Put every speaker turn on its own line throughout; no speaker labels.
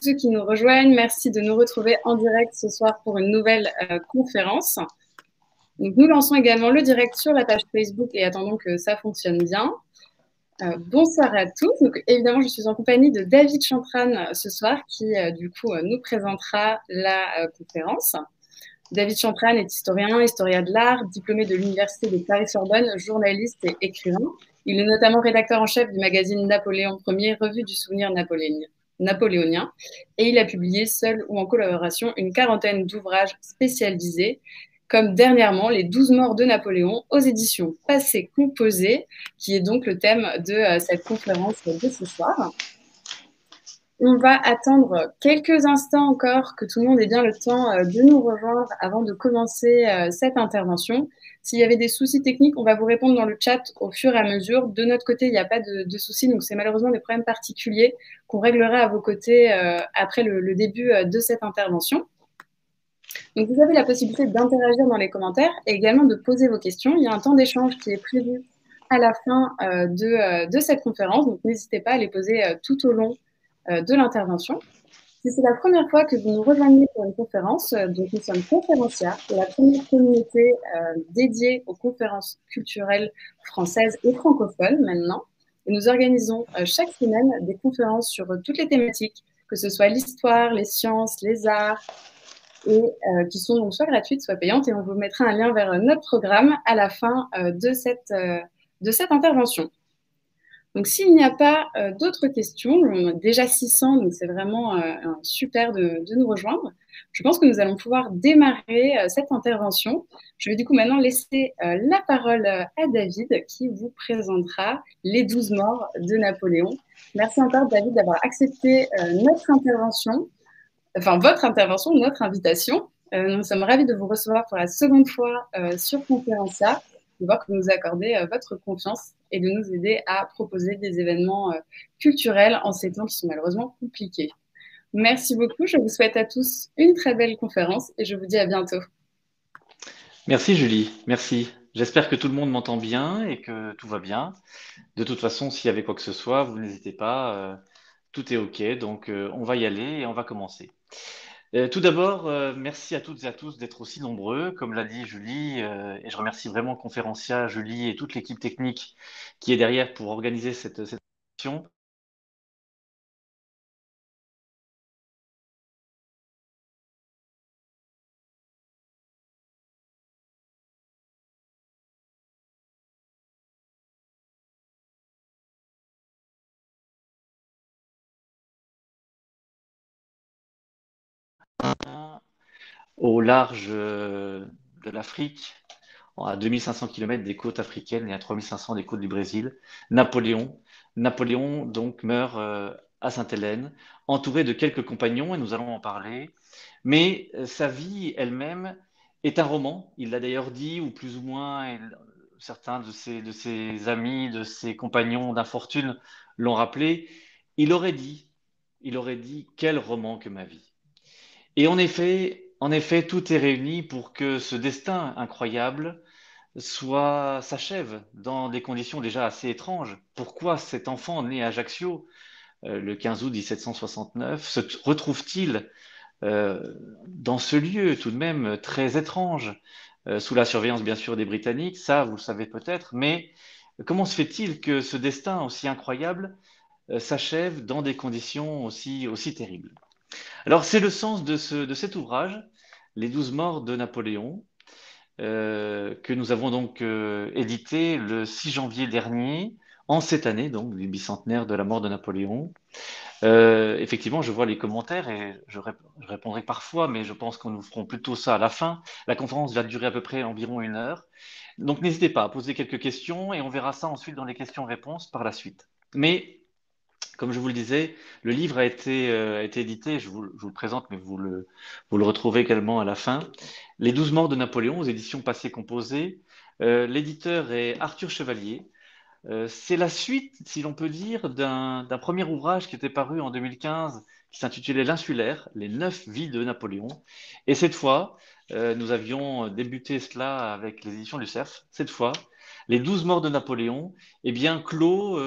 ceux qui nous rejoignent. Merci de nous retrouver en direct ce soir pour une nouvelle conférence. Donc, nous lançons également le direct sur la page Facebook et attendons que ça fonctionne bien. Bonsoir à tous. Donc, évidemment, je suis en compagnie de David Chantrane ce soir qui, nous présentera la conférence. David Chantrane est historien de l'art, diplômé de l'Université de Paris-Sorbonne, journaliste et écrivain. Il est notamment rédacteur en chef du magazine Napoléon Ier, revue du souvenir napoléonien, et il a publié seul ou en collaboration une quarantaine d'ouvrages spécialisés, comme dernièrement Les 12 morts de Napoléon aux éditions Passé Composé, qui est donc le thème de cette conférence de ce soir. On va attendre quelques instants encore que tout le monde ait bien le temps de nous rejoindre avant de commencer cette intervention. S'il y avait des soucis techniques, on va vous répondre dans le chat au fur et à mesure. De notre côté, il n'y a pas de soucis, donc c'est malheureusement des problèmes particuliers qu'on réglera à vos côtés après le début de cette intervention. Donc vous avez la possibilité d'interagir dans les commentaires et également de poser vos questions. Il y a un temps d'échange qui est prévu à la fin de cette conférence, donc n'hésitez pas à les poser tout au long de l'intervention. Si c'est la première fois que vous nous rejoignez pour une conférence, donc nous sommes Conférencia, la première communauté dédiée aux conférences culturelles françaises et francophones maintenant. Et nous organisons chaque semaine des conférences sur toutes les thématiques, que ce soit l'histoire, les sciences, les arts, et qui sont donc soit gratuites, soit payantes. Et on vous mettra un lien vers notre programme à la fin de cette intervention. Donc, s'il n'y a pas d'autres questions, on a déjà 600, donc c'est vraiment super de nous rejoindre. Je pense que nous allons pouvoir démarrer cette intervention. Je vais du coup maintenant laisser la parole à David qui vous présentera les 12 morts de Napoléon. Merci encore David d'avoir accepté notre intervention, notre invitation. Nous sommes ravis de vous recevoir pour la seconde fois sur Conférencia, de voir que vous nous accordez votre confiance et de nous aider à proposer des événements culturels en ces temps qui sont malheureusement compliqués. Merci beaucoup. Je vous souhaite à tous une très belle conférence et je vous dis à bientôt.
Merci Julie, merci. J'espère que tout le monde m'entend bien et que tout va bien. De toute façon, s'il y avait quoi que ce soit, vous n'hésitez pas, tout est OK, donc on va y aller et on va commencer. Tout d'abord, merci à toutes et à tous d'être aussi nombreux, comme l'a dit Julie, et je remercie vraiment Conférencia, Julie et toute l'équipe technique qui est derrière pour organiser cette session. Au large de l'Afrique, à 2500 km des côtes africaines et à 3500 des côtes du Brésil. Napoléon. Napoléon donc meurt à Sainte-Hélène, entouré de quelques compagnons, et nous allons en parler. Mais sa vie elle-même est un roman. Il l'a d'ailleurs dit, ou plus ou moins, certains de ses amis, de ses compagnons d'infortune l'ont rappelé. Il aurait dit, il aurait dit, quel roman que ma vie. Et en effet, tout est réuni pour que ce destin incroyable s'achève dans des conditions déjà assez étranges. Pourquoi cet enfant né à Ajaccio, le 15 août 1769, se retrouve-t-il dans ce lieu tout de même très étrange, sous la surveillance bien sûr des Britanniques, ça vous le savez peut-être, mais comment se fait-il que ce destin aussi incroyable s'achève dans des conditions aussi terribles? Alors c'est le sens de cet ouvrage, Les 12 morts de Napoléon, que nous avons donc édité le 6 janvier dernier, en cette année, donc du bicentenaire de la mort de Napoléon. Effectivement, je vois les commentaires et je répondrai parfois, mais je pense que nous ferons plutôt ça à la fin. La conférence va durer à peu près environ 1 heure. Donc n'hésitez pas à poser quelques questions et on verra ça ensuite dans les questions-réponses par la suite. Mais comme je vous le disais, le livre a été édité, je vous le présente, mais vous le retrouvez également à la fin. Les 12 morts de Napoléon aux éditions Passé Composé. L'éditeur est Arthur Chevalier. C'est la suite, si l'on peut dire, d'un premier ouvrage qui était paru en 2015, qui s'intitulait L'Insulaire, les 9 vies de Napoléon. Et cette fois, nous avions débuté cela avec les éditions du Cerf. Cette fois, les 12 morts de Napoléon, eh bien, clos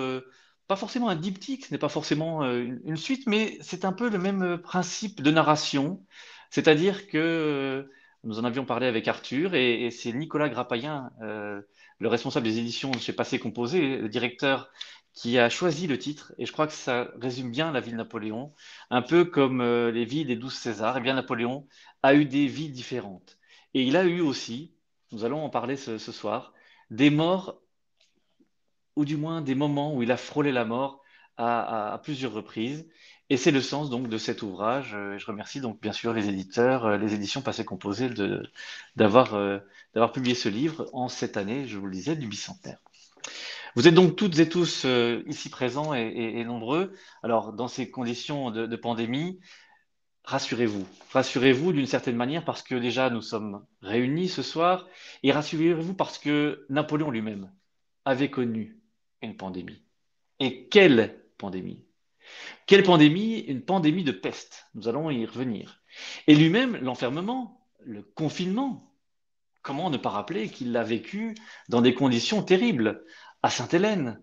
pas forcément un diptyque, ce n'est pas forcément une suite, mais c'est un peu le même principe de narration. C'est-à-dire que nous en avions parlé avec Arthur, et c'est Nicolas Grapaillen, le responsable des éditions chez Passé Composé, le directeur, qui a choisi le titre. Et je crois que ça résume bien la vie de Napoléon. Un peu comme les vies des 12 Césars, et bien Napoléon a eu des vies différentes. Et il a eu aussi, nous allons en parler ce soir, des morts, ou du moins des moments où il a frôlé la mort à plusieurs reprises. Et c'est le sens donc de cet ouvrage. Je remercie donc bien sûr les éditeurs, les éditions Passé Composé d'avoir publié ce livre en cette année, je vous le disais, du bicentenaire. Vous êtes donc toutes et tous ici présents et nombreux. Alors dans ces conditions de pandémie, rassurez-vous, rassurez-vous d'une certaine manière parce que déjà nous sommes réunis ce soir, et rassurez-vous parce que Napoléon lui-même avait connu une pandémie. Et quelle pandémie? Quelle pandémie? Une pandémie de peste. Nous allons y revenir. Et lui-même, l'enfermement, le confinement, comment ne pas rappeler qu'il l'a vécu dans des conditions terribles, à Sainte-Hélène,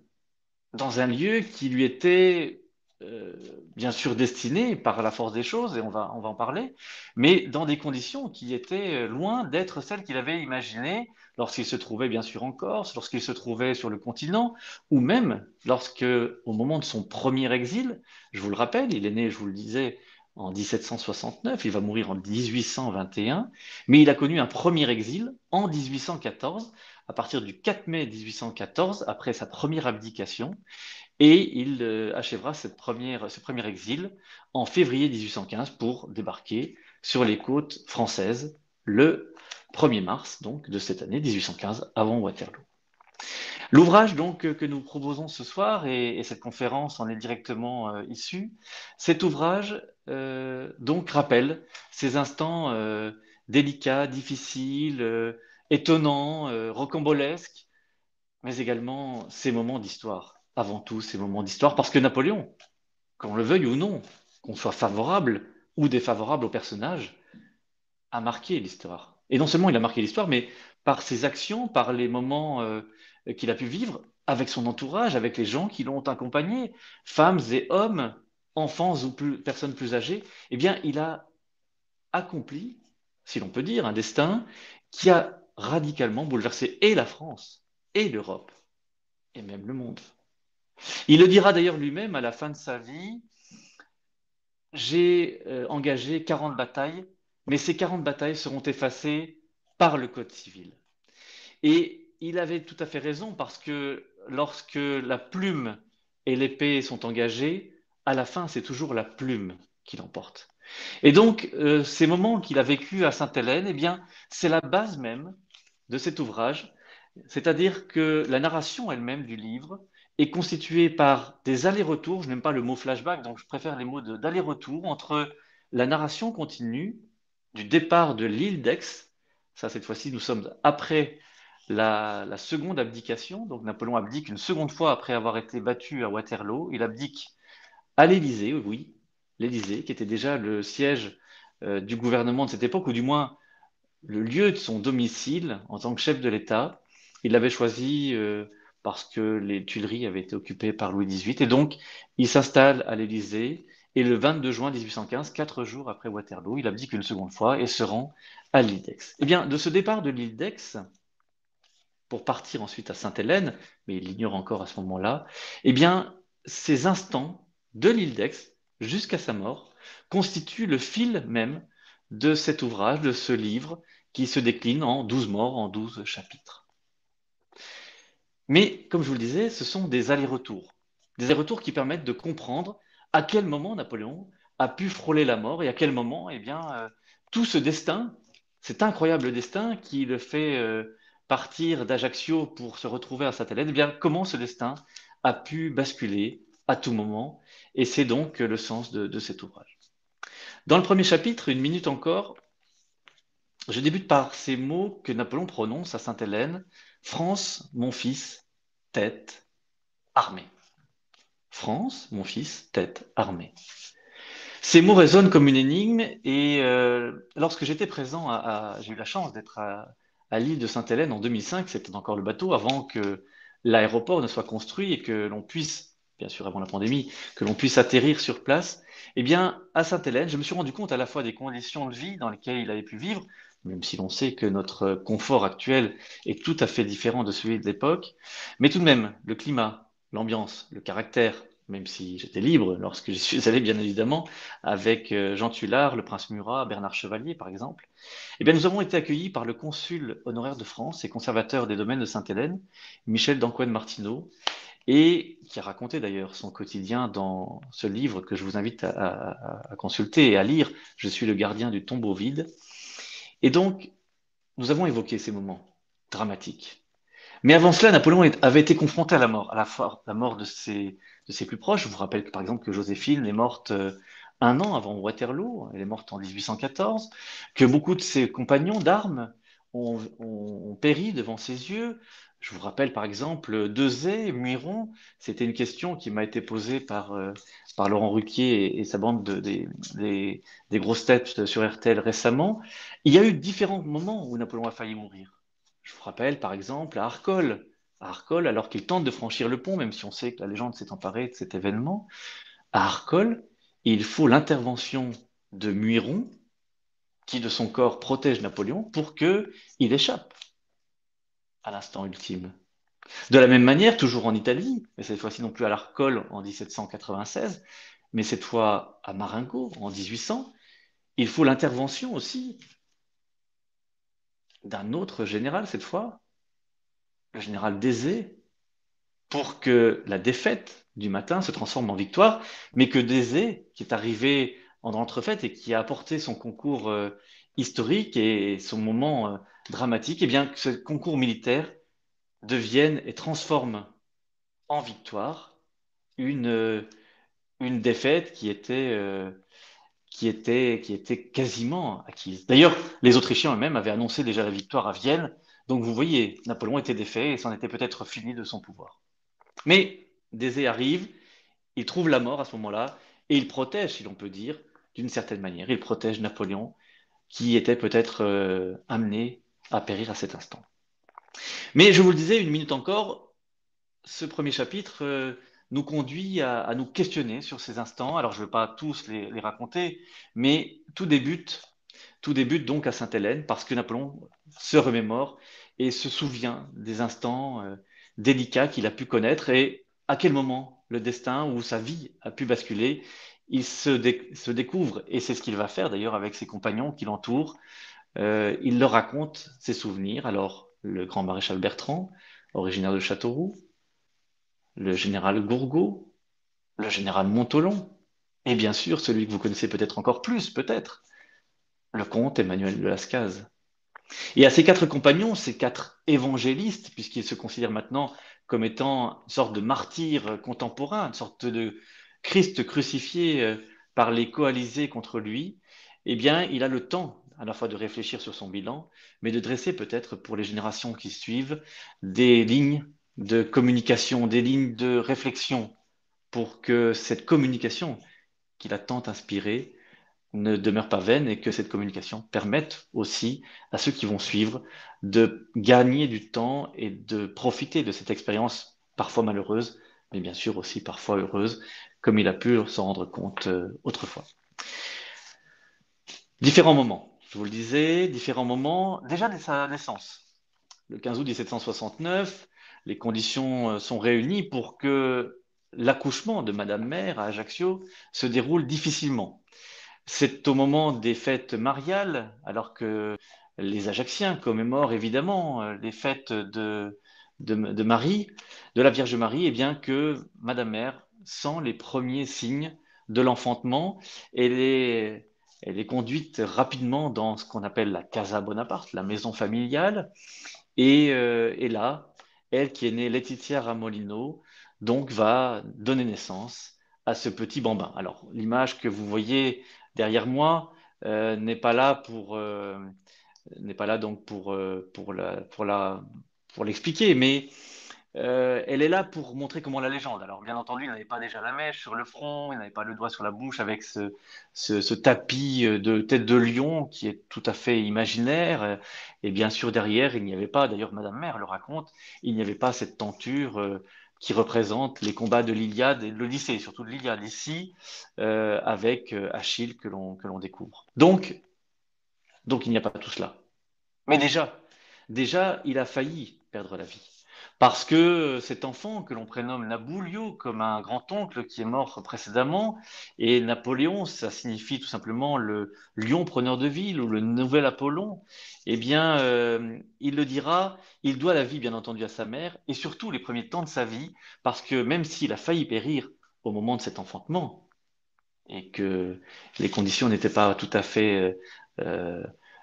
dans un lieu qui lui était euh, bien sûr destiné par la force des choses, et on va en parler, mais dans des conditions qui étaient loin d'être celles qu'il avait imaginées lorsqu'il se trouvait bien sûr en Corse, lorsqu'il se trouvait sur le continent, ou même lorsque, au moment de son premier exil, je vous le rappelle, il est né, je vous le disais, en 1769, il va mourir en 1821, mais il a connu un premier exil en 1814, à partir du 4 mai 1814, après sa première abdication, et il achèvera ce premier exil en février 1815 pour débarquer sur les côtes françaises le 1er mars donc, de cette année 1815, avant Waterloo. L'ouvrage donc que nous proposons ce soir, et cette conférence en est directement issue, cet ouvrage donc rappelle ces instants délicats, difficiles, étonnants, rocambolesques, mais également ces moments d'histoire. Avant tout, ces moments d'histoire, parce que Napoléon, qu'on le veuille ou non, qu'on soit favorable ou défavorable au personnage, a marqué l'histoire. Et non seulement il a marqué l'histoire, mais par ses actions, par les moments qu'il a pu vivre avec son entourage, avec les gens qui l'ont accompagné, femmes et hommes, enfants ou personnes plus âgées, eh bien, il a accompli, si l'on peut dire, un destin qui a radicalement bouleversé et la France, et l'Europe, et même le monde. Il le dira d'ailleurs lui-même à la fin de sa vie, j'ai engagé 40 batailles, mais ces 40 batailles seront effacées par le Code civil. Et il avait tout à fait raison parce que lorsque la plume et l'épée sont engagées, à la fin, c'est toujours la plume qui l'emporte. Et donc, ces moments qu'il a vécus à Sainte-Hélène, eh bien, c'est la base même de cet ouvrage, c'est-à-dire que la narration elle-même du livre est constituée par des allers-retours, je n'aime pas le mot flashback, donc je préfère les mots d'aller-retour entre la narration continue du départ de l'île d'Aix, ça cette fois-ci nous sommes après la seconde abdication, donc Napoléon abdique une seconde fois après avoir été battu à Waterloo, il abdique à l'Élysée, oui, l'Élysée, qui était déjà le siège du gouvernement de cette époque, ou du moins le lieu de son domicile en tant que chef de l'État. Il l'avait choisi parce que les Tuileries avaient été occupées par Louis XVIII. Et donc, il s'installe à l'Élysée. Et le 22 juin 1815, 4 jours après Waterloo, il abdique une seconde fois et se rend à l'île d'Aix. Eh bien, de ce départ de l'île d'Aix, pour partir ensuite à Sainte-Hélène, mais il l'ignore encore à ce moment-là, eh bien, ces instants de l'île d'Aix jusqu'à sa mort constituent le fil même de cet ouvrage, de ce livre, qui se décline en 12 morts, en 12 chapitres. Mais, comme je vous le disais, ce sont des allers-retours. Des allers-retours qui permettent de comprendre à quel moment Napoléon a pu frôler la mort et à quel moment, eh bien, tout ce destin, cet incroyable destin qui le fait partir d'Ajaccio pour se retrouver à Sainte-Hélène, eh bien, comment ce destin a pu basculer à tout moment. Et c'est donc le sens de cet ouvrage. Dans le premier chapitre, une minute encore, je débute par ces mots que Napoléon prononce à Sainte-Hélène. France, mon fils, tête armée. France, mon fils, tête armée. Ces mots résonnent comme une énigme et lorsque j'étais présent j'ai eu la chance d'être à l'île de Sainte-Hélène en 2005, c'était encore le bateau, avant que l'aéroport ne soit construit et que l'on puisse bien sûr avant la pandémie, que l'on puisse atterrir sur place. Eh bien, à Sainte-Hélène, je me suis rendu compte à la fois des conditions de vie dans lesquelles il avait pu vivre, même si l'on sait que notre confort actuel est tout à fait différent de celui de l'époque, mais tout de même, le climat, l'ambiance, le caractère, même si j'étais libre lorsque j'y suis allé, bien évidemment, avec Jean Tullard, le prince Murat, Bernard Chevalier, par exemple, eh bien, nous avons été accueillis par le consul honoraire de France et conservateur des domaines de Sainte-Hélène, Michel d'Ancoën-Martineau, et qui a raconté d'ailleurs son quotidien dans ce livre que je vous invite à consulter et à lire, Je suis le gardien du tombeau vide. Et donc, nous avons évoqué ces moments dramatiques. Mais avant cela, Napoléon avait été confronté à la mort, à la mort de ses plus proches. Je vous rappelle que, par exemple, que Joséphine est morte un an avant Waterloo, elle est morte en 1814, que beaucoup de ses compagnons d'armes ont péri devant ses yeux. Je vous rappelle par exemple Desaix, Muiron, c'était une question qui m'a été posée par Laurent Ruquier et sa bande des grosses têtes sur RTL récemment. Il y a eu différents moments où Napoléon a failli mourir. Je vous rappelle par exemple à Arcole, alors qu'il tente de franchir le pont, même si on sait que la légende s'est emparée de cet événement, à Arcole, il faut l'intervention de Muiron, qui de son corps protège Napoléon, pour qu'il échappe à l'instant ultime. De la même manière, toujours en Italie, mais cette fois-ci non plus à l'Arcole en 1796, mais cette fois à Marengo en 1800, il faut l'intervention aussi d'un autre général, cette fois, le général Desaix, pour que la défaite du matin se transforme en victoire, mais que Desaix, qui est arrivé en entrefaite et qui a apporté son concours historique et son moment dramatique, eh bien que ce concours militaire devienne et transforme en victoire une, une défaite qui était quasiment acquise. D'ailleurs, les Autrichiens eux-mêmes avaient annoncé déjà la victoire à Vienne, donc vous voyez, Napoléon était défait et c'en était peut-être fini de son pouvoir. Mais Désé arrive, il trouve la mort à ce moment-là, et il protège, si l'on peut dire, d'une certaine manière. Il protège Napoléon, qui était peut-être amené à périr à cet instant. Mais je vous le disais, une minute encore, ce premier chapitre nous conduit à nous questionner sur ces instants. Alors je ne vais pas tous les raconter, mais tout débute donc à Sainte-Hélène, parce que Napoléon se remémore et se souvient des instants délicats qu'il a pu connaître et à quel moment le destin ou sa vie a pu basculer. Il se découvre, et c'est ce qu'il va faire d'ailleurs avec ses compagnons qui l'entourent. Il leur raconte ses souvenirs. Alors, le grand maréchal Bertrand, originaire de Châteauroux, le général Gourgaud, le général Montholon, et bien sûr celui que vous connaissez peut-être encore plus, peut-être, le comte Emmanuel de Lascaz. Et à ces quatre compagnons, ces quatre évangélistes, puisqu'ils se considèrent maintenant comme étant une sorte de martyr contemporain, une sorte de Christ crucifié par les coalisés contre lui, eh bien, il a le temps à la fois de réfléchir sur son bilan, mais de dresser peut-être pour les générations qui suivent des lignes de communication, des lignes de réflexion pour que cette communication qu'il a tant inspirée ne demeure pas vaine et que cette communication permette aussi à ceux qui vont suivre de gagner du temps et de profiter de cette expérience parfois malheureuse, mais bien sûr aussi parfois heureuse, comme il a pu s'en rendre compte autrefois. Différents moments, je vous le disais, différents moments, déjà dès sa naissance. Le 15 août 1769, les conditions sont réunies pour que l'accouchement de Madame Mère à Ajaccio se déroule difficilement. C'est au moment des fêtes mariales, alors que les Ajacciens commémorent évidemment les fêtes de Marie, de la Vierge Marie, et bien que Madame Mère sent les premiers signes de l'enfantement. Elle est, elle est conduite rapidement dans ce qu'on appelle la Casa Bonaparte, la maison familiale, et là, elle qui est née Laetitia Ramolino, donc va donner naissance à ce petit bambin. Alors, l'image que vous voyez derrière moi n'est pas là n'est pas là donc pour l'expliquer, mais elle est là pour montrer comment la légende. Alors, bien entendu, il n'avait pas déjà la mèche sur le front, il n'avait pas le doigt sur la bouche avec ce tapis de tête de lion qui est tout à fait imaginaire. Et bien sûr, derrière, il n'y avait pas, d'ailleurs, Madame Mère le raconte, il n'y avait pas cette tenture qui représente les combats de l'Iliade et de l'Odyssée, surtout de l'Iliade ici, avec Achille que l'on découvre. Donc il n'y a pas tout cela. Mais déjà, il a failli perdre la vie. Parce que cet enfant que l'on prénomme Naboulio, comme un grand-oncle qui est mort précédemment, et Napoléon, ça signifie tout simplement le lion preneur de ville ou le nouvel Apollon, eh bien, il le dira, il doit la vie bien entendu à sa mère, et surtout les premiers temps de sa vie, parce que même s'il a failli périr au moment de cet enfantement, et que les conditions n'étaient pas tout à fait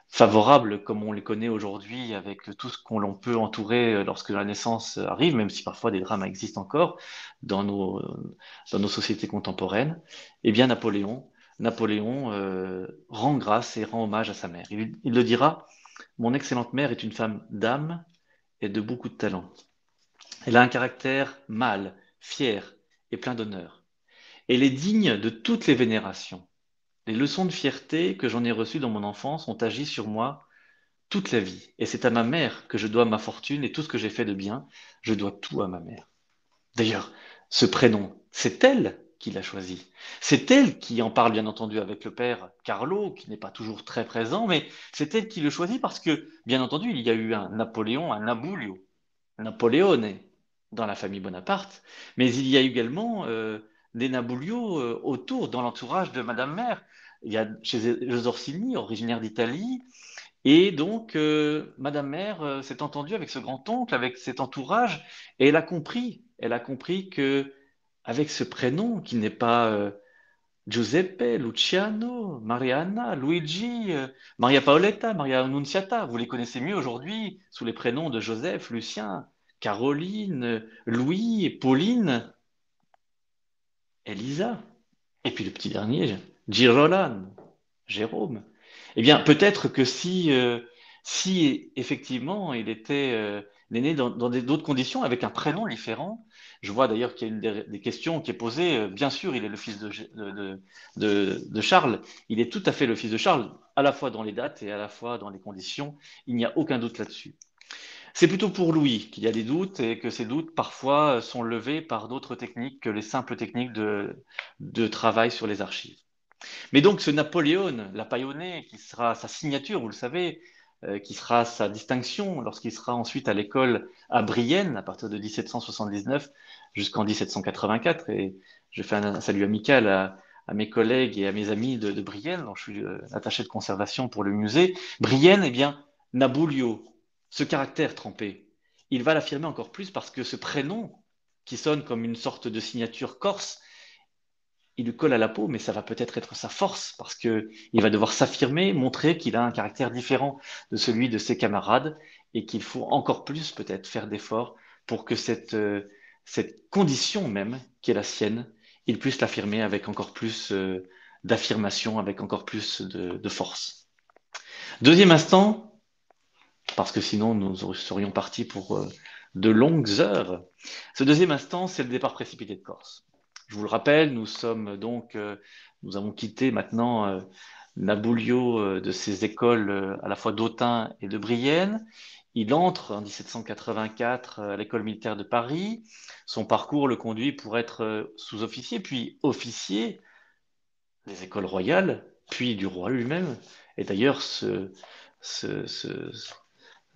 favorables comme on les connaît aujourd'hui avec tout ce qu'on l'on peut entourer lorsque la naissance arrive, même si parfois des drames existent encore dans nos sociétés contemporaines, eh bien Napoléon rend grâce et rend hommage à sa mère. Il le dira, mon excellente mère est une femme d'âme et de beaucoup de talent. Elle a un caractère mâle, fier et plein d'honneur. Elle est digne de toutes les vénérations. Les leçons de fierté que j'en ai reçues dans mon enfance ont agi sur moi toute la vie. Et c'est à ma mère que je dois ma fortune et tout ce que j'ai fait de bien. Je dois tout à ma mère. D'ailleurs, ce prénom, c'est elle qui l'a choisi. C'est elle qui en parle, bien entendu, avec le père Carlo, qui n'est pas toujours très présent, mais c'est elle qui le choisit parce que, bien entendu, il y a eu un Napoléon, un Napoléon, Napoléone dans la famille Bonaparte, mais il y a également des Naboulio autour, dans l'entourage de Madame Mère. Il y a chez les Orsini, originaire d'Italie, et donc Madame Mère s'est entendue avec ce grand-oncle, avec cet entourage, et elle a compris que avec ce prénom qui n'est pas Giuseppe, Luciano, Mariana, Luigi, Maria Paoletta, Maria Annunziata. Vous les connaissez mieux aujourd'hui sous les prénoms de Joseph, Lucien, Caroline, Louis, Pauline, Elisa. Et puis le petit dernier, Girolame, Jérôme. Eh bien, peut-être que si effectivement il est né dans d'autres conditions, avec un prénom différent, je vois d'ailleurs qu'il y a une des questions qui est posée, bien sûr, il est le fils de Charles, il est tout à fait le fils de Charles, à la fois dans les dates et à la fois dans les conditions, il n'y a aucun doute là-dessus. C'est plutôt pour Louis qu'il y a des doutes et que ces doutes parfois sont levés par d'autres techniques que les simples techniques de travail sur les archives. Mais donc ce Napoléon, la Paillonnet, qui sera sa signature, vous le savez, qui sera sa distinction lorsqu'il sera ensuite à l'école à Brienne, à partir de 1779 jusqu'en 1784. Et je fais un salut amical à mes collègues et à mes amis de Brienne, dont je suis attaché de conservation pour le musée. Brienne, eh bien, Naboulio, ce caractère trempé, il va l'affirmer encore plus parce que ce prénom, qui sonne comme une sorte de signature corse, il lui colle à la peau, mais ça va peut-être être sa force parce que il va devoir s'affirmer, montrer qu'il a un caractère différent de celui de ses camarades et qu'il faut encore plus peut-être faire d'efforts pour que cette condition même qui est la sienne, il puisse l'affirmer avec encore plus d'affirmation, avec encore plus de force. Deuxième instant, parce que sinon nous serions partis pour de longues heures. Ce deuxième instant, c'est le départ précipité de Corse. Je vous le rappelle, nous avons quitté maintenant Naboulio de ses écoles à la fois d'Autun et de Brienne. Il entre en 1784 à l'école militaire de Paris. Son parcours le conduit pour être sous-officier, puis officier des écoles royales, puis du roi lui-même. Et d'ailleurs, ce, ce,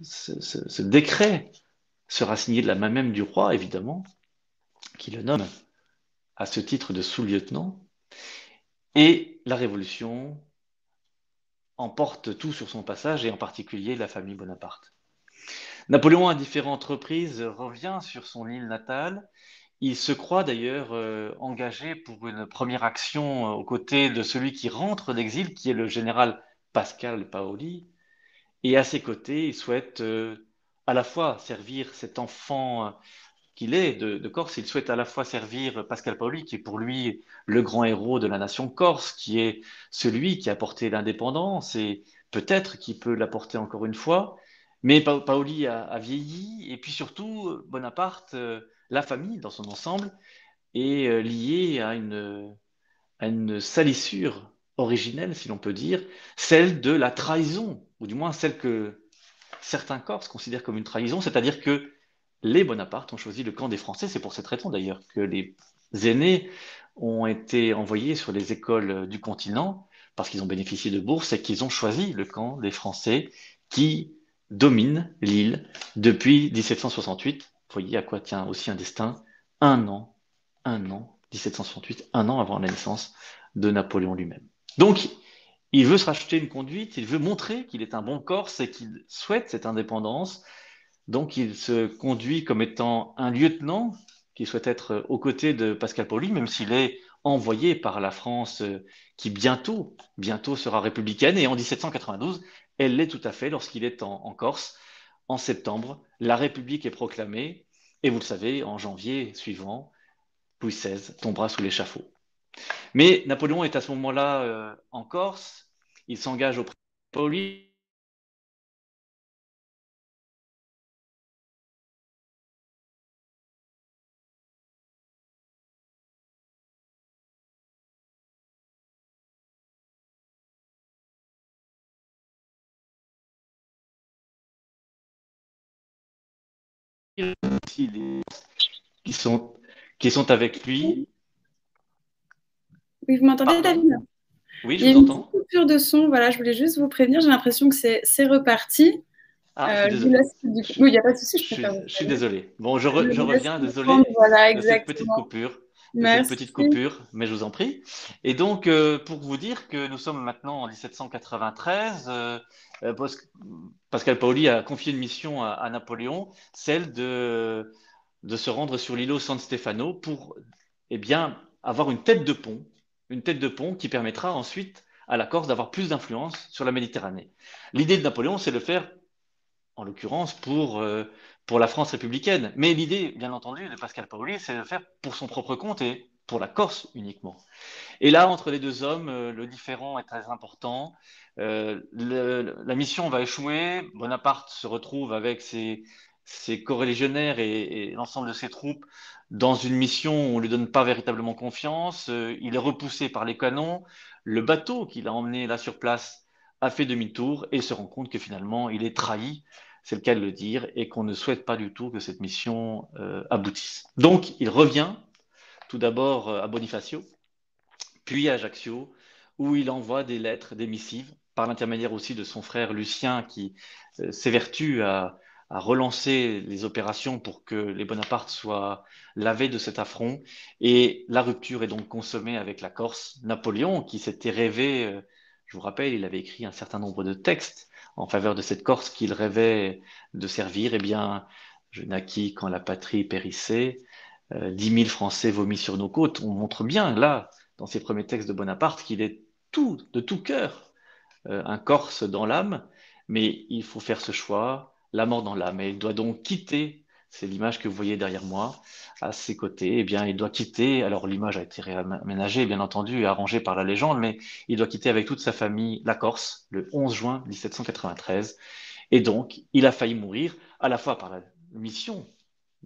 ce décret sera signé de la main même du roi, évidemment, qui le nomme à ce titre de sous-lieutenant. Et la Révolution emporte tout sur son passage, et en particulier la famille Bonaparte. Napoléon, à différentes reprises, revient sur son île natale. Il se croit d'ailleurs engagé pour une première action aux côtés de celui qui rentre d'exil, qui est le général Pascal Paoli. Et à ses côtés, il souhaite à la fois servir cet enfant qu'il est de Corse, il souhaite à la fois servir Pascal Paoli, qui est pour lui le grand héros de la nation corse, qui est celui qui a porté l'indépendance et peut-être qui peut l'apporter encore une fois. Mais Paoli a vieilli, et puis surtout, Bonaparte, la famille dans son ensemble, est liée à une salissure originelle, si l'on peut dire, celle de la trahison, ou du moins celle que certains Corses considèrent comme une trahison, c'est-à-dire que les Bonaparte ont choisi le camp des Français. C'est pour cette raison d'ailleurs que les aînés ont été envoyés sur les écoles du continent parce qu'ils ont bénéficié de bourses et qu'ils ont choisi le camp des Français qui domine l'île depuis 1768. Vous voyez à quoi tient aussi un destin. Un an, 1768, un an avant la naissance de Napoléon lui-même. Donc, il veut se racheter une conduite, il veut montrer qu'il est un bon Corse et qu'il souhaite cette indépendance. Donc, il se conduit comme étant un lieutenant qui souhaite être aux côtés de Pascal Paoli, même s'il est envoyé par la France qui bientôt sera républicaine. Et en 1792, elle l'est tout à fait lorsqu'il est en Corse. En septembre, la République est proclamée. Et vous le savez, en janvier suivant, Louis XVI tombera sous l'échafaud. Mais Napoléon est à ce moment-là en Corse. Il s'engage auprès de Paoli. Qui sont, qui sont avec lui.
Oui, vous m'entendez,
Pardon?
David?
Oui,
Il
je
y a
vous
une petite
entends.
coupure de son. Voilà, je voulais juste vous prévenir. J'ai l'impression que c'est reparti.
Ah, je suis
Je vous
désolé.
laisse. Oui, il n'y a pas de souci, je préfère vous
Je suis
prévenir.
désolé. Bon,
Je
je
vous laisse
reviens,
reprendre.
désolé
Voilà,
de cette petite
exactement.
coupure,
Merci.
mais je vous en prie. Et donc, pour vous dire que nous sommes maintenant en 1793, Pascal Paoli a confié une mission à Napoléon, celle de se rendre sur l'îlot San Stefano pour, eh bien, avoir une tête de pont qui permettra ensuite à la Corse d'avoir plus d'influence sur la Méditerranée. L'idée de Napoléon, c'est de le faire en l'occurrence pour la France républicaine. Mais l'idée, bien entendu, de Pascal Paoli, c'est de le faire pour son propre compte et pour la Corse uniquement. Et là, entre les deux hommes, le différend est très important. La mission va échouer. Bonaparte se retrouve avec ses coreligionnaires et l'ensemble de ses troupes dans une mission où on ne lui donne pas véritablement confiance. Il est repoussé par les canons. Le bateau qu'il a emmené là sur place a fait demi-tour et se rend compte que finalement, il est trahi, c'est le cas de le dire, et qu'on ne souhaite pas du tout que cette mission aboutisse. Donc, il revient tout d'abord à Bonifacio, puis à Ajaccio, où il envoie des lettres, des missives, par l'intermédiaire aussi de son frère Lucien, qui s'évertue à relancer les opérations pour que les Bonaparte soient lavés de cet affront. Et la rupture est donc consommée avec la Corse. Napoléon, qui s'était rêvé, je vous rappelle, il avait écrit un certain nombre de textes en faveur de cette Corse qu'il rêvait de servir. Eh bien, je naquis quand la patrie périssait. 10 000 Français vomis sur nos côtes. On montre bien là dans ses premiers textes de Bonaparte qu'il est de tout cœur, un Corse dans l'âme, mais il faut faire ce choix, la mort dans l'âme, et il doit donc quitter, c'est l'image que vous voyez derrière moi, à ses côtés, eh bien, il doit quitter, alors l'image a été réaménagée, bien entendu, et arrangée par la légende, mais il doit quitter avec toute sa famille la Corse, le 11 juin 1793, et donc, il a failli mourir, à la fois par la mission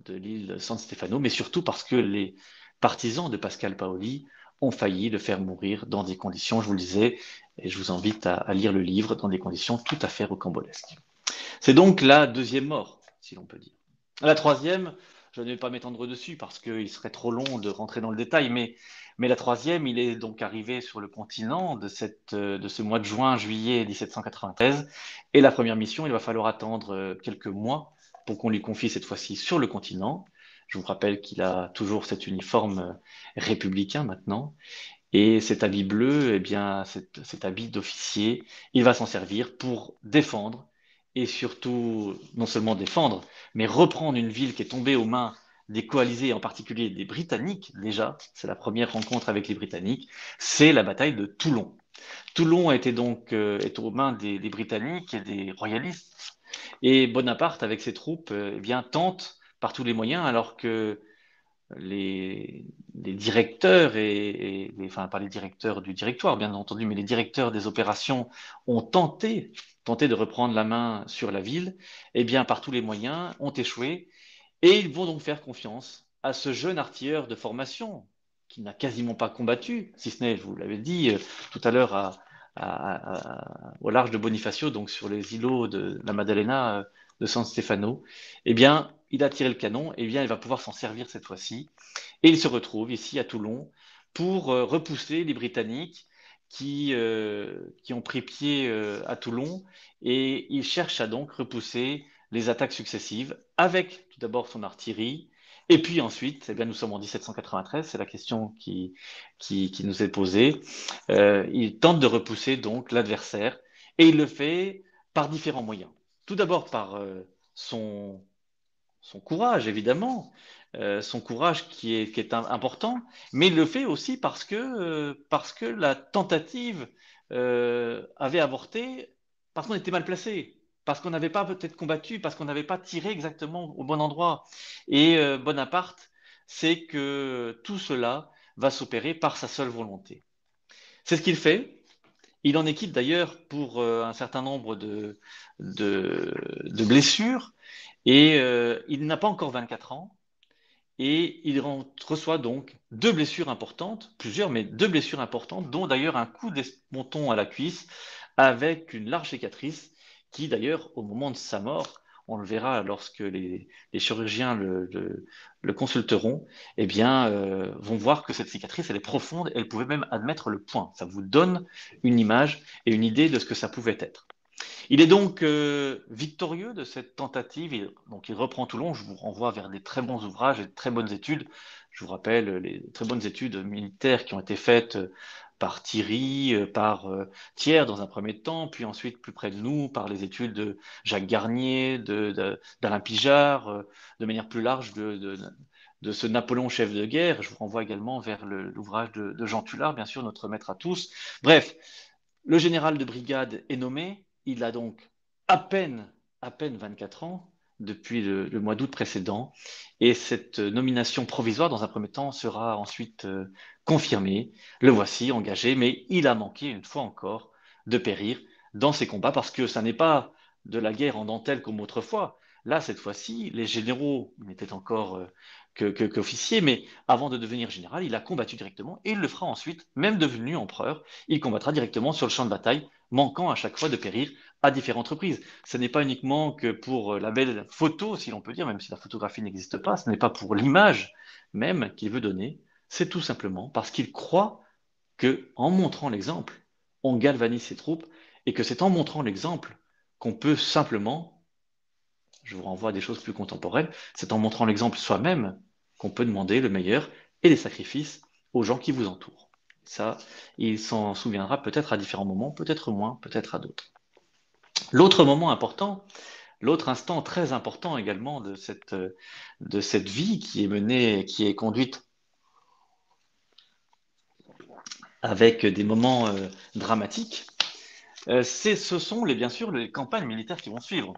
de l'île San Stefano, mais surtout parce que les partisans de Pascal Paoli ont failli le faire mourir dans des conditions, je vous le disais, et je vous invite à lire le livre, dans des conditions tout à fait rocambolesques. C'est donc la deuxième mort, si l'on peut dire. La troisième, je ne vais pas m'étendre dessus parce qu'il serait trop long de rentrer dans le détail, mais la troisième, il est donc arrivé sur le continent de ce mois de juillet 1793. Et la première mission, il va falloir attendre quelques mois pour qu'on lui confie cette fois-ci sur le continent. Je vous rappelle qu'il a toujours cet uniforme républicain maintenant. Et cet habit bleu, eh bien, cet habit d'officier, il va s'en servir pour défendre, et surtout, non seulement défendre, mais reprendre une ville qui est tombée aux mains des coalisés, en particulier des Britanniques, déjà, c'est la première rencontre avec les Britanniques, c'est la bataille de Toulon. Toulon a été donc est aux mains des Britanniques et des royalistes, et Bonaparte, avec ses troupes, eh bien, tente par tous les moyens, alors que les directeurs enfin pas les directeurs du directoire bien entendu, mais les directeurs des opérations ont tenté de reprendre la main sur la ville, et bien par tous les moyens ont échoué et ils vont donc faire confiance à ce jeune artilleur de formation qui n'a quasiment pas combattu, si ce n'est, je vous l'avais dit tout à l'heure, au large de Bonifacio, donc sur les îlots de la Maddalena de San Stefano. Eh bien, il a tiré le canon, eh bien, il va pouvoir s'en servir cette fois-ci. Et il se retrouve ici à Toulon pour repousser les Britanniques qui ont pris pied à Toulon. Et il cherche à donc repousser les attaques successives avec tout d'abord son artillerie. Et puis ensuite, eh bien, nous sommes en 1793, c'est la question qui nous est posée. Il tente de repousser donc l'adversaire et il le fait par différents moyens. Tout d'abord par son, son courage, évidemment, son courage qui est important, mais il le fait aussi parce que la tentative avait avorté, parce qu'on était mal placé, parce qu'on n'avait pas peut-être combattu, parce qu'on n'avait pas tiré exactement au bon endroit. Et Bonaparte sait que tout cela va s'opérer par sa seule volonté. C'est ce qu'il fait. Il en est quitte d'ailleurs pour un certain nombre de blessures et il n'a pas encore 24 ans et il reçoit donc deux blessures importantes, plusieurs, mais deux blessures importantes, dont d'ailleurs un coup d'esponton à la cuisse avec une large cicatrice qui d'ailleurs au moment de sa mort, on le verra lorsque les chirurgiens le consulteront, eh bien, vont voir que cette cicatrice, elle est profonde, elle pouvait même admettre le poing. Ça vous donne une image et une idée de ce que ça pouvait être. Il est donc victorieux de cette tentative. Donc il reprend Toulon. Je vous renvoie vers des très bons ouvrages et de très bonnes études. Je vous rappelle les très bonnes études militaires qui ont été faites par Thierry, par Thiers dans un premier temps, puis ensuite plus près de nous par les études de Jacques Garnier, d'Alain Pijard, de manière plus large de ce Napoléon chef de guerre. Je vous renvoie également vers l'ouvrage de Jean Tullard, bien sûr, notre maître à tous. Bref, le général de brigade est nommé. Il a donc à peine, à peine 24 ans depuis le mois d'août précédent. Et cette nomination provisoire, dans un premier temps, sera ensuite confirmée. Le voici engagé, mais il a manqué, une fois encore, de périr dans ces combats parce que ça n'est pas de la guerre en dentelle comme autrefois. Là, cette fois-ci, les généraux n'étaient encore qu'officiers, mais avant de devenir général, il a combattu directement et il le fera ensuite, même devenu empereur. Il combattra directement sur le champ de bataille, manquant à chaque fois de périr à différentes reprises. Ce n'est pas uniquement que pour la belle photo, si l'on peut dire, même si la photographie n'existe pas, ce n'est pas pour l'image même qu'il veut donner, c'est tout simplement parce qu'il croit que, en montrant l'exemple, on galvanise ses troupes et que c'est en montrant l'exemple qu'on peut simplement, je vous renvoie à des choses plus contemporaines, c'est en montrant l'exemple soi-même qu'on peut demander le meilleur et les sacrifices aux gens qui vous entourent. Ça, il s'en souviendra peut-être à différents moments, peut-être moins, peut-être à d'autres. L'autre moment important, l'autre instant très important également de cette vie qui est menée, qui est conduite avec des moments dramatiques, ce sont bien sûr les campagnes militaires qui vont suivre.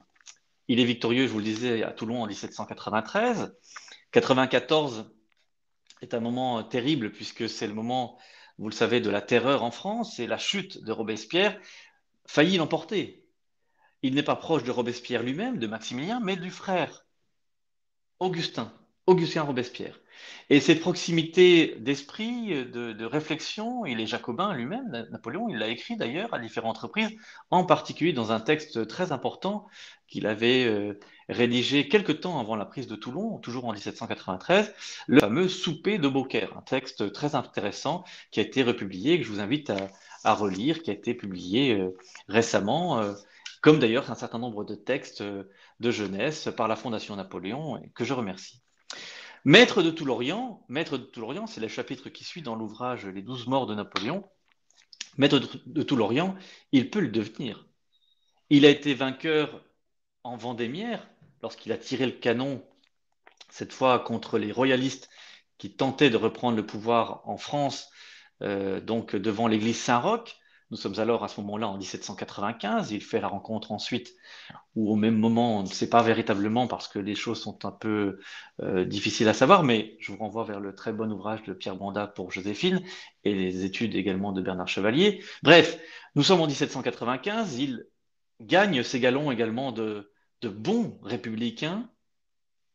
Il est victorieux, je vous le disais, à Toulon en 1793. 94 est un moment terrible puisque c'est le moment, vous le savez, de la terreur en France et la chute de Robespierre faillit l'emporter. Il n'est pas proche de Robespierre lui-même, de Maximilien, mais du frère Augustin, Augustin Robespierre. Et cette proximité d'esprit, de réflexion, il est jacobin lui-même, Napoléon, il l'a écrit d'ailleurs à différentes reprises, en particulier dans un texte très important qu'il avait rédigé quelque temps avant la prise de Toulon, toujours en 1793, le fameux Souper de Beaucaire, un texte très intéressant qui a été republié, que je vous invite à relire, qui a été publié récemment, comme d'ailleurs un certain nombre de textes de jeunesse par la Fondation Napoléon, et que je remercie. Maître de tout l'Orient, c'est le chapitre qui suit dans l'ouvrage Les 12 morts de Napoléon. Maître de tout l'Orient, il peut le devenir. Il a été vainqueur en Vendémiaire, lorsqu'il a tiré le canon, cette fois contre les royalistes qui tentaient de reprendre le pouvoir en France, donc devant l'église Saint-Roch. Nous sommes alors à ce moment-là en 1795. Il fait la rencontre ensuite ou au même moment, on ne sait pas véritablement parce que les choses sont un peu difficiles à savoir, mais je vous renvoie vers le très bon ouvrage de Pierre Banda pour Joséphine et les études également de Bernard Chevalier. Bref, nous sommes en 1795, il gagne ses galons également de bons républicains,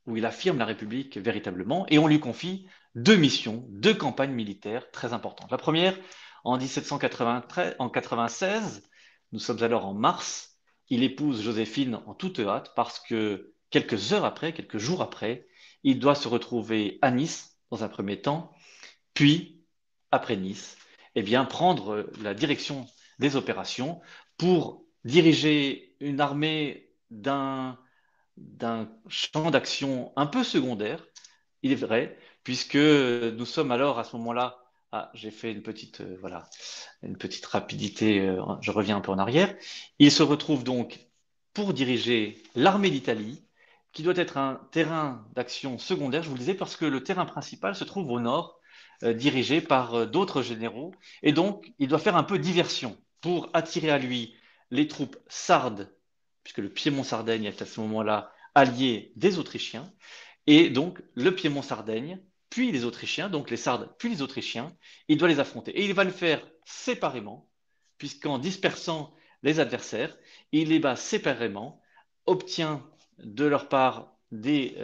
où il affirme la République véritablement, et on lui confie deux missions, deux campagnes militaires très importantes. La première, en 1793, en 96, nous sommes alors en mars, il épouse Joséphine en toute hâte parce que quelques heures après, quelques jours après, il doit se retrouver à Nice dans un premier temps, puis, après Nice, eh bien, prendre la direction des opérations pour diriger une armée d'un champ d'action un peu secondaire, il est vrai, puisque nous sommes alors à ce moment-là. Ah, j'ai fait voilà, une petite rapidité, je reviens un peu en arrière. Il se retrouve donc pour diriger l'armée d'Italie, qui doit être un terrain d'action secondaire, je vous le disais, parce que le terrain principal se trouve au nord, dirigé par d'autres généraux, et donc il doit faire un peu diversion pour attirer à lui les troupes sardes, puisque le Piémont-Sardaigne est à ce moment-là allié des Autrichiens, et donc le Piémont-Sardaigne, puis les Autrichiens, donc les Sardes, puis les Autrichiens, il doit les affronter. Et il va le faire séparément, puisqu'en dispersant les adversaires, il les bat séparément, obtient de leur part des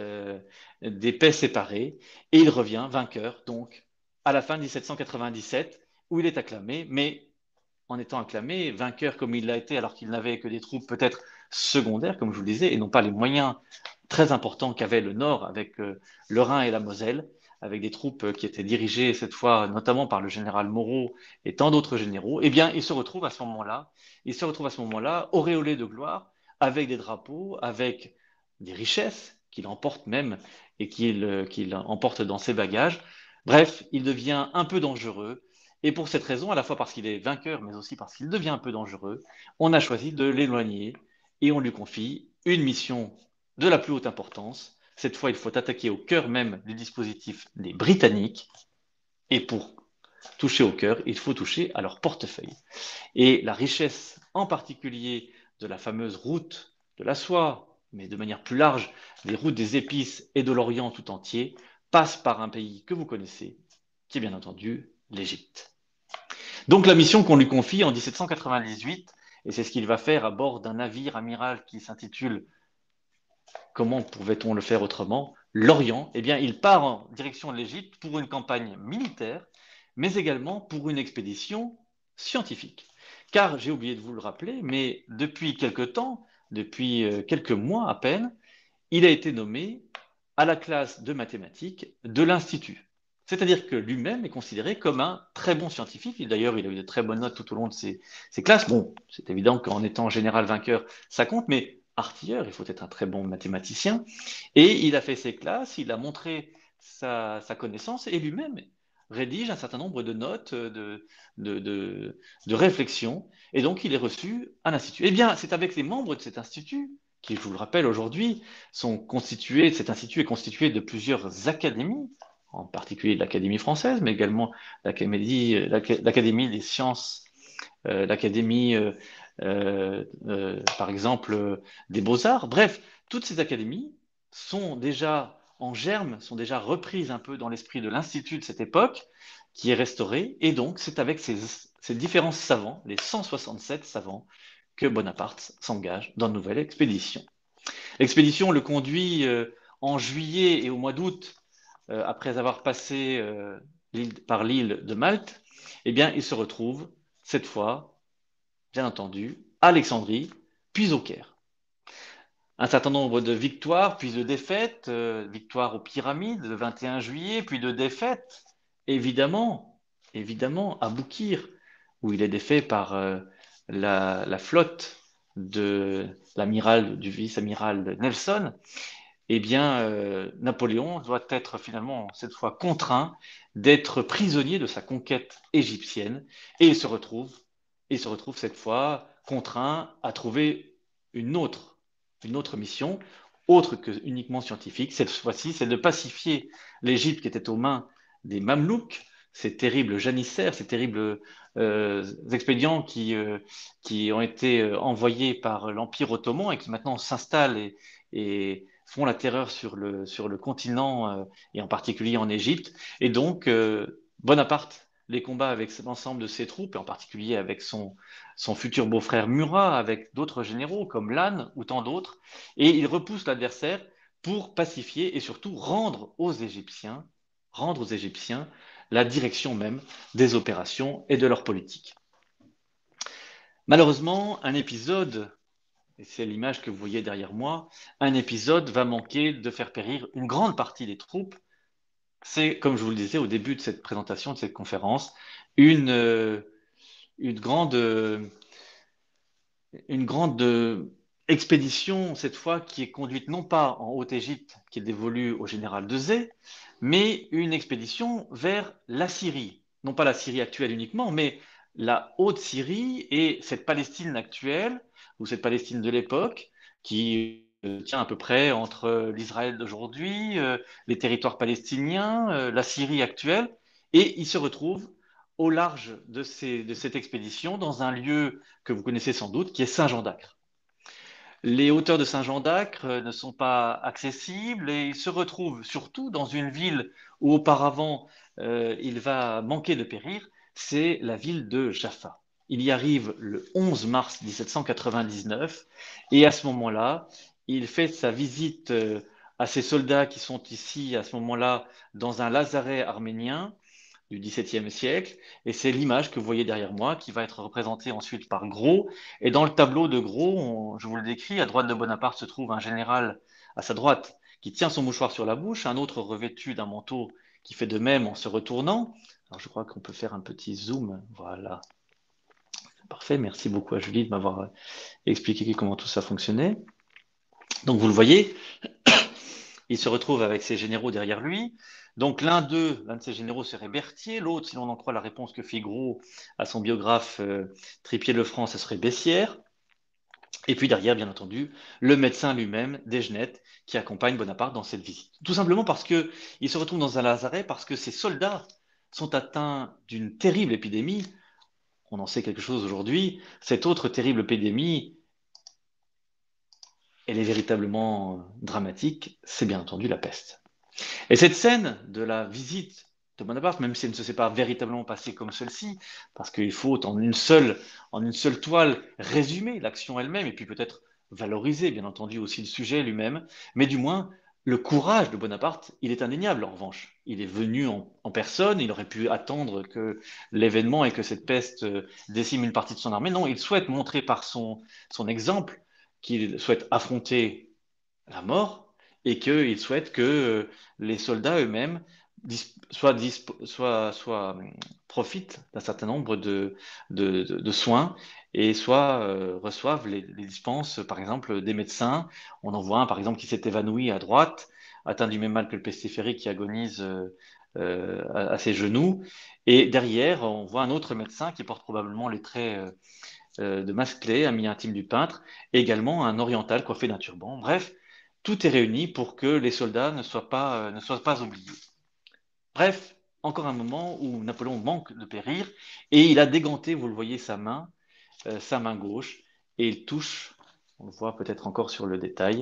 paix séparées, et il revient vainqueur, donc, à la fin de 1797, où il est acclamé, mais en étant acclamé, vainqueur comme il l'a été, alors qu'il n'avait que des troupes peut-être secondaires, comme je vous le disais, et non pas les moyens très importants qu'avait le Nord avec le Rhin et la Moselle, avec des troupes qui étaient dirigées cette fois notamment par le général Moreau et tant d'autres généraux, eh bien, il se retrouve à ce moment-là, auréolé de gloire, avec des drapeaux, avec des richesses qu'il emporte même et qu'il emporte dans ses bagages. Bref, il devient un peu dangereux. Et pour cette raison, à la fois parce qu'il est vainqueur, mais aussi parce qu'il devient un peu dangereux, on a choisi de l'éloigner et on lui confie une mission de la plus haute importance. Cette fois, il faut attaquer au cœur même du dispositif des Britanniques. Et pour toucher au cœur, il faut toucher à leur portefeuille. Et la richesse, en particulier de la fameuse route de la soie, mais de manière plus large, des routes des épices et de l'Orient tout entier, passe par un pays que vous connaissez, qui est bien entendu l'Égypte. Donc la mission qu'on lui confie en 1798, et c'est ce qu'il va faire à bord d'un navire amiral qui s'intitule, comment pouvait-on le faire autrement, l'Orient, eh bien il part en direction de l'Égypte pour une campagne militaire, mais également pour une expédition scientifique. Car j'ai oublié de vous le rappeler, mais depuis quelque temps, depuis quelques mois à peine, il a été nommé à la classe de mathématiques de l'Institut. C'est-à-dire que lui-même est considéré comme un très bon scientifique. Et d'ailleurs, il a eu de très bonnes notes tout au long de ses classes. Bon, c'est évident qu'en étant général vainqueur, ça compte, mais artilleur, il faut être un très bon mathématicien. Et il a fait ses classes, il a montré sa connaissance et lui-même rédige un certain nombre de notes, de réflexions. Et donc, il est reçu à l'Institut. Eh bien, c'est avec les membres de cet institut qui, je vous le rappelle aujourd'hui, cet institut est constitué de plusieurs académies, en particulier l'Académie française, mais également l'Académie des sciences, l'Académie, par exemple, des beaux-arts. Bref, toutes ces académies sont déjà en germe, sont déjà reprises un peu dans l'esprit de l'Institut de cette époque, qui est restauré, et donc c'est avec ces différents savants, les 167 savants, que Bonaparte s'engage dans de nouvelles expéditions. L'expédition le conduit en juillet et au mois d'août, après avoir passé par l'île de Malte, eh bien, il se retrouve cette fois, bien entendu, à Alexandrie, puis au Caire. Un certain nombre de victoires, puis de défaites, victoire aux pyramides le 21 juillet, puis de défaites, évidemment, à Boukir, où il est défait par la flotte de l'amiral, du vice-amiral Nelson. Eh bien, Napoléon doit être finalement, cette fois, contraint d'être prisonnier de sa conquête égyptienne, et il se retrouve cette fois contraint à trouver une autre mission, autre que uniquement scientifique. Cette fois-ci, c'est de pacifier l'Égypte qui était aux mains des Mamelouks, ces terribles janissaires, ces terribles expédients qui ont été envoyés par l'Empire ottoman et qui maintenant s'installent et font la terreur sur le continent et en particulier en Égypte. Et donc, Bonaparte les combats avec l'ensemble de ses troupes, et en particulier avec son futur beau-frère Murat, avec d'autres généraux comme Lannes ou tant d'autres, et il repousse l'adversaire pour pacifier et surtout rendre aux Égyptiens la direction même des opérations et de leur politique. Malheureusement, un épisode et c'est l'image que vous voyez derrière moi, un épisode va manquer de faire périr une grande partie des troupes. C'est, comme je vous le disais au début de cette présentation, de cette conférence, une, euh, une grande, une grande expédition, cette fois, qui est conduite non pas en Haute-Égypte, qui est dévolue au général de Zé, mais une expédition vers la Syrie. Non pas la Syrie actuelle uniquement, mais la Haute-Syrie et cette Palestine actuelle, ou cette Palestine de l'époque, qui tient à peu près entre l'Israël d'aujourd'hui, les territoires palestiniens, la Syrie actuelle, et il se retrouve au large de cette expédition, dans un lieu que vous connaissez sans doute, qui est Saint-Jean d'Acre. Les hauteurs de Saint-Jean d'Acre ne sont pas accessibles et il se retrouve surtout dans une ville où auparavant il va manquer de périr, c'est la ville de Jaffa. Il y arrive le 11 mars 1799 et à ce moment-là, il fait sa visite à ses soldats qui sont ici à ce moment-là dans un lazaret arménien du XVIIe siècle. Et c'est l'image que vous voyez derrière moi qui va être représentée ensuite par Gros. Et dans le tableau de Gros, je vous le décris, à droite de Bonaparte se trouve un général à sa droite qui tient son mouchoir sur la bouche, un autre revêtu d'un manteau qui fait de même en se retournant. Alors je crois qu'on peut faire un petit zoom. Voilà. Parfait. Merci beaucoup à Julie de m'avoir expliqué comment tout ça fonctionnait. Donc vous le voyez, il se retrouve avec ses généraux derrière lui. Donc l'un de ces généraux serait Berthier, l'autre, si l'on en croit la réponse que fit Gros à son biographe Tripier-le-Franc, ce serait Bessières. Et puis derrière, bien entendu, le médecin lui-même, Desgenettes, qui accompagne Bonaparte dans cette visite. Tout simplement parce qu'il se retrouve dans un lazaret, parce que ses soldats sont atteints d'une terrible épidémie. On en sait quelque chose aujourd'hui. Cette autre terrible épidémie, elle est véritablement dramatique, c'est bien entendu la peste. Et cette scène de la visite de Bonaparte, même si elle ne se s'est pas véritablement passée comme celle-ci, parce qu'il faut en une seule toile résumer l'action elle-même et puis peut-être valoriser, bien entendu, aussi le sujet lui-même, mais du moins, le courage de Bonaparte, il est indéniable en revanche. Il est venu en personne, il aurait pu attendre que l'événement et que cette peste décime une partie de son armée. Non, il souhaite montrer par son exemple qu'il souhaite affronter la mort et qu'il souhaite que les soldats eux-mêmes profitent d'un certain nombre de soins et soit reçoivent les dispenses, par exemple, des médecins. On en voit un, par exemple, qui s'est évanoui à droite, atteint du même mal que le pestiférique qui agonise à ses genoux. Et derrière, on voit un autre médecin qui porte probablement les traits de Masclet, ami intime du peintre, et également un oriental coiffé d'un turban. Bref, tout est réuni pour que les soldats ne soient pas oubliés. Bref, encore un moment où Napoléon manque de périr, et il a déganté, vous le voyez, sa main gauche, et il touche, on le voit peut-être encore sur le détail,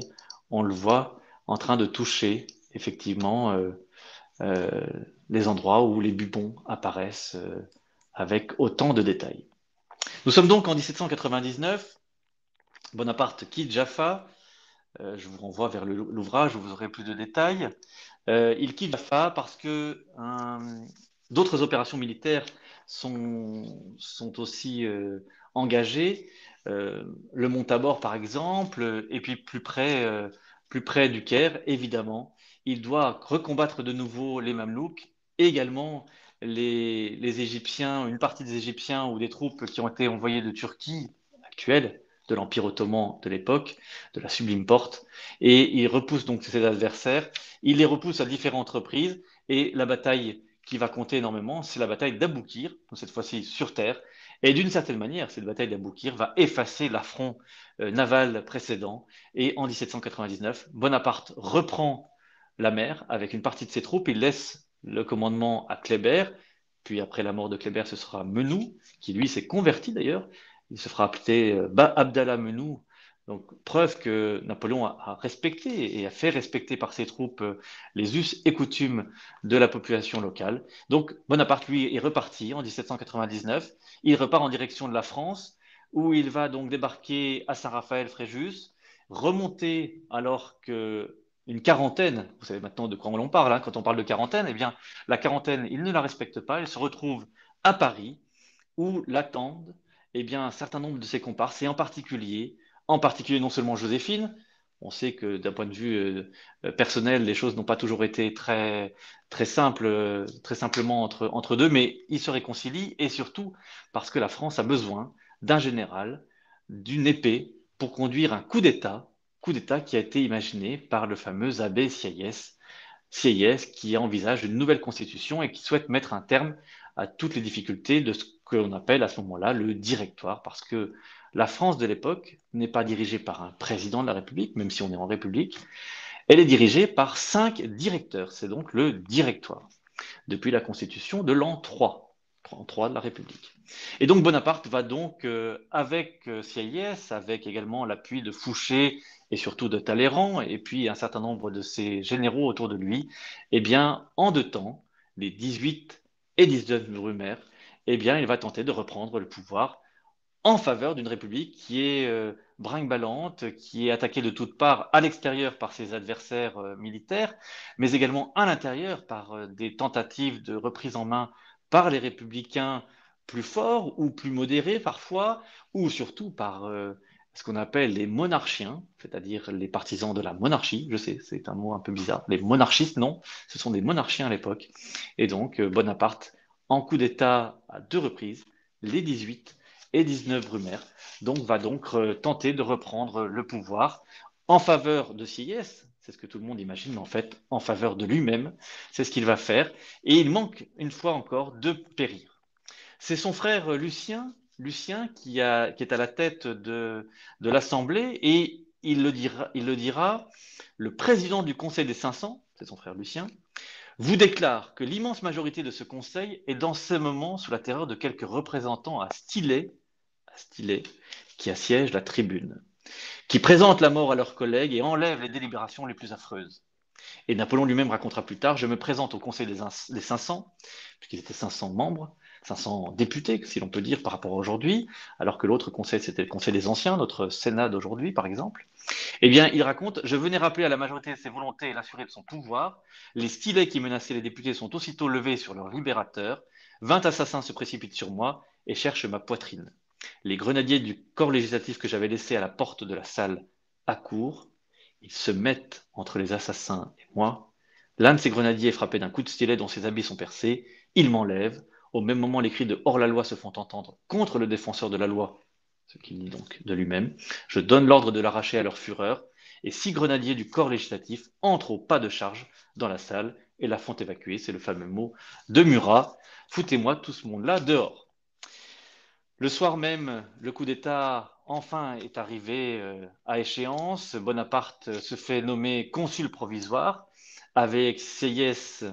on le voit en train de toucher effectivement euh, les endroits où les bubons apparaissent avec autant de détails. Nous sommes donc en 1799, Bonaparte quitte Jaffa. Je vous renvoie vers l'ouvrage où vous aurez plus de détails. Il quitte Jaffa parce que d'autres opérations militaires sont aussi engagées. Le Mont Tabor, par exemple, et puis plus près du Caire, évidemment. Il doit recombattre de nouveau les Mamelouks et également les Égyptiens, une partie des Égyptiens ou des troupes qui ont été envoyées de Turquie actuelle, de l'Empire ottoman de l'époque, de la Sublime Porte, et il repousse donc ses adversaires. Il les repousse à différentes reprises, et la bataille qui va compter énormément, c'est la bataille d'Aboukir, cette fois-ci sur terre. Et d'une certaine manière, cette bataille d'Aboukir va effacer l'affront naval précédent. Et en 1799, Bonaparte reprend la mer avec une partie de ses troupes. Il laisse le commandement à Kléber. Puis après la mort de Kléber, ce sera Menou, qui lui s'est converti d'ailleurs. Il se fera appeler Abdallah Menou. Donc, preuve que Napoléon a respecté et a fait respecter par ses troupes les us et coutumes de la population locale. Donc, Bonaparte, lui, est reparti en 1799. Il repart en direction de la France, où il va donc débarquer à Saint-Raphaël-Fréjus, remonter alors que une quarantaine, vous savez maintenant de quoi on parle, hein, quand on parle de quarantaine, eh bien, la quarantaine, il ne la respecte pas, il se retrouve à Paris, où l'attendent eh bien, un certain nombre de ses comparses, et en particulier en particulier non seulement Joséphine. On sait que d'un point de vue personnel, les choses n'ont pas toujours été très simples, très simplement entre deux, mais ils se réconcilient et surtout parce que la France a besoin d'un général, d'une épée pour conduire un coup d'État qui a été imaginé par le fameux abbé Sieyès qui envisage une nouvelle constitution et qui souhaite mettre un terme à toutes les difficultés de ce que l'on appelle à ce moment-là le directoire, parce que la France de l'époque n'est pas dirigée par un président de la République, même si on est en République, elle est dirigée par 5 directeurs, c'est donc le directoire, depuis la constitution de l'an 3, de la République. Et donc Bonaparte va donc, avec Sieyès, avec également l'appui de Fouché et surtout de Talleyrand, et puis un certain nombre de ses généraux autour de lui, eh bien, en 2 temps, les 18 et 19 Brumaire, eh bien, il va tenter de reprendre le pouvoir en faveur d'une république qui est brinque-ballante, qui est attaquée de toutes parts à l'extérieur par ses adversaires militaires, mais également à l'intérieur par des tentatives de reprise en main par les républicains plus forts ou plus modérés parfois, ou surtout par ce qu'on appelle les monarchiens, c'est-à-dire les partisans de la monarchie. Je sais, c'est un mot un peu bizarre. Les monarchistes, non, ce sont des monarchiens à l'époque. Et donc Bonaparte, en coup d'État à 2 reprises, les 18 et 19 Brumaire, donc va donc tenter de reprendre le pouvoir en faveur de Sieyès, c'est ce que tout le monde imagine, mais en fait en faveur de lui-même, c'est ce qu'il va faire, et il manque une fois encore de périr. C'est son frère Lucien qui est à la tête de l'Assemblée, et il le dira, le président du Conseil des 500, c'est son frère Lucien, vous déclare que l'immense majorité de ce Conseil est dans ce moment sous la terreur de quelques représentants à stylet qui assiègent la tribune, qui présentent la mort à leurs collègues et enlèvent les délibérations les plus affreuses. Et Napoléon lui-même racontera plus tard, je me présente au Conseil des 500, puisqu'ils étaient 500 membres, 500 députés, si l'on peut dire, par rapport à aujourd'hui, alors que l'autre conseil, c'était le Conseil des Anciens, notre Sénat d'aujourd'hui, par exemple. Eh bien, il raconte, je venais rappeler à la majorité de ses volontés et l'assurer de son pouvoir. Les stylets qui menaçaient les députés sont aussitôt levés sur leur libérateur. 20 assassins se précipitent sur moi et cherchent ma poitrine. Les grenadiers du corps législatif que j'avais laissé à la porte de la salle accourent. Ils se mettent entre les assassins et moi. L'un de ces grenadiers est frappé d'un coup de stylet dont ses habits sont percés. Il m'enlève. Au même moment, les cris de hors-la-loi se font entendre contre le défenseur de la loi, ce qu'il dit donc de lui-même. Je donne l'ordre de l'arracher à leur fureur, et 6 grenadiers du corps législatif entrent au pas de charge dans la salle et la font évacuer. C'est le fameux mot de Murat. Foutez-moi tout ce monde-là dehors. Le soir même, le coup d'État enfin est arrivé à échéance. Bonaparte se fait nommer consul provisoire avec Sieyès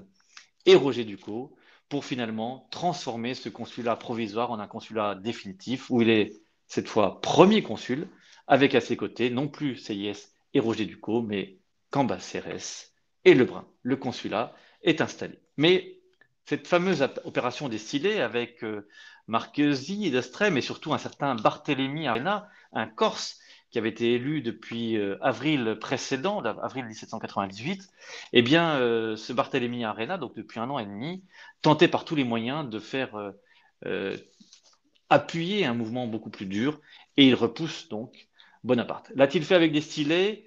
et Roger Ducos pour finalement transformer ce consulat provisoire en un consulat définitif où il est cette fois premier consul avec à ses côtés non plus Sieyès et Roger Ducos mais Cambacérès et Lebrun. Le consulat est installé. Mais cette fameuse opération des stylés avec Marchesi et d'Astrée, mais surtout un certain Barthélemy Arena, un Corse qui avait été élu depuis avril précédent, avril 1798, eh bien, ce Barthélemy Arena, donc depuis 1 an et demi, tentait par tous les moyens de faire euh, appuyer un mouvement beaucoup plus dur, et il repousse donc Bonaparte. L'a-t-il fait avec des stylets?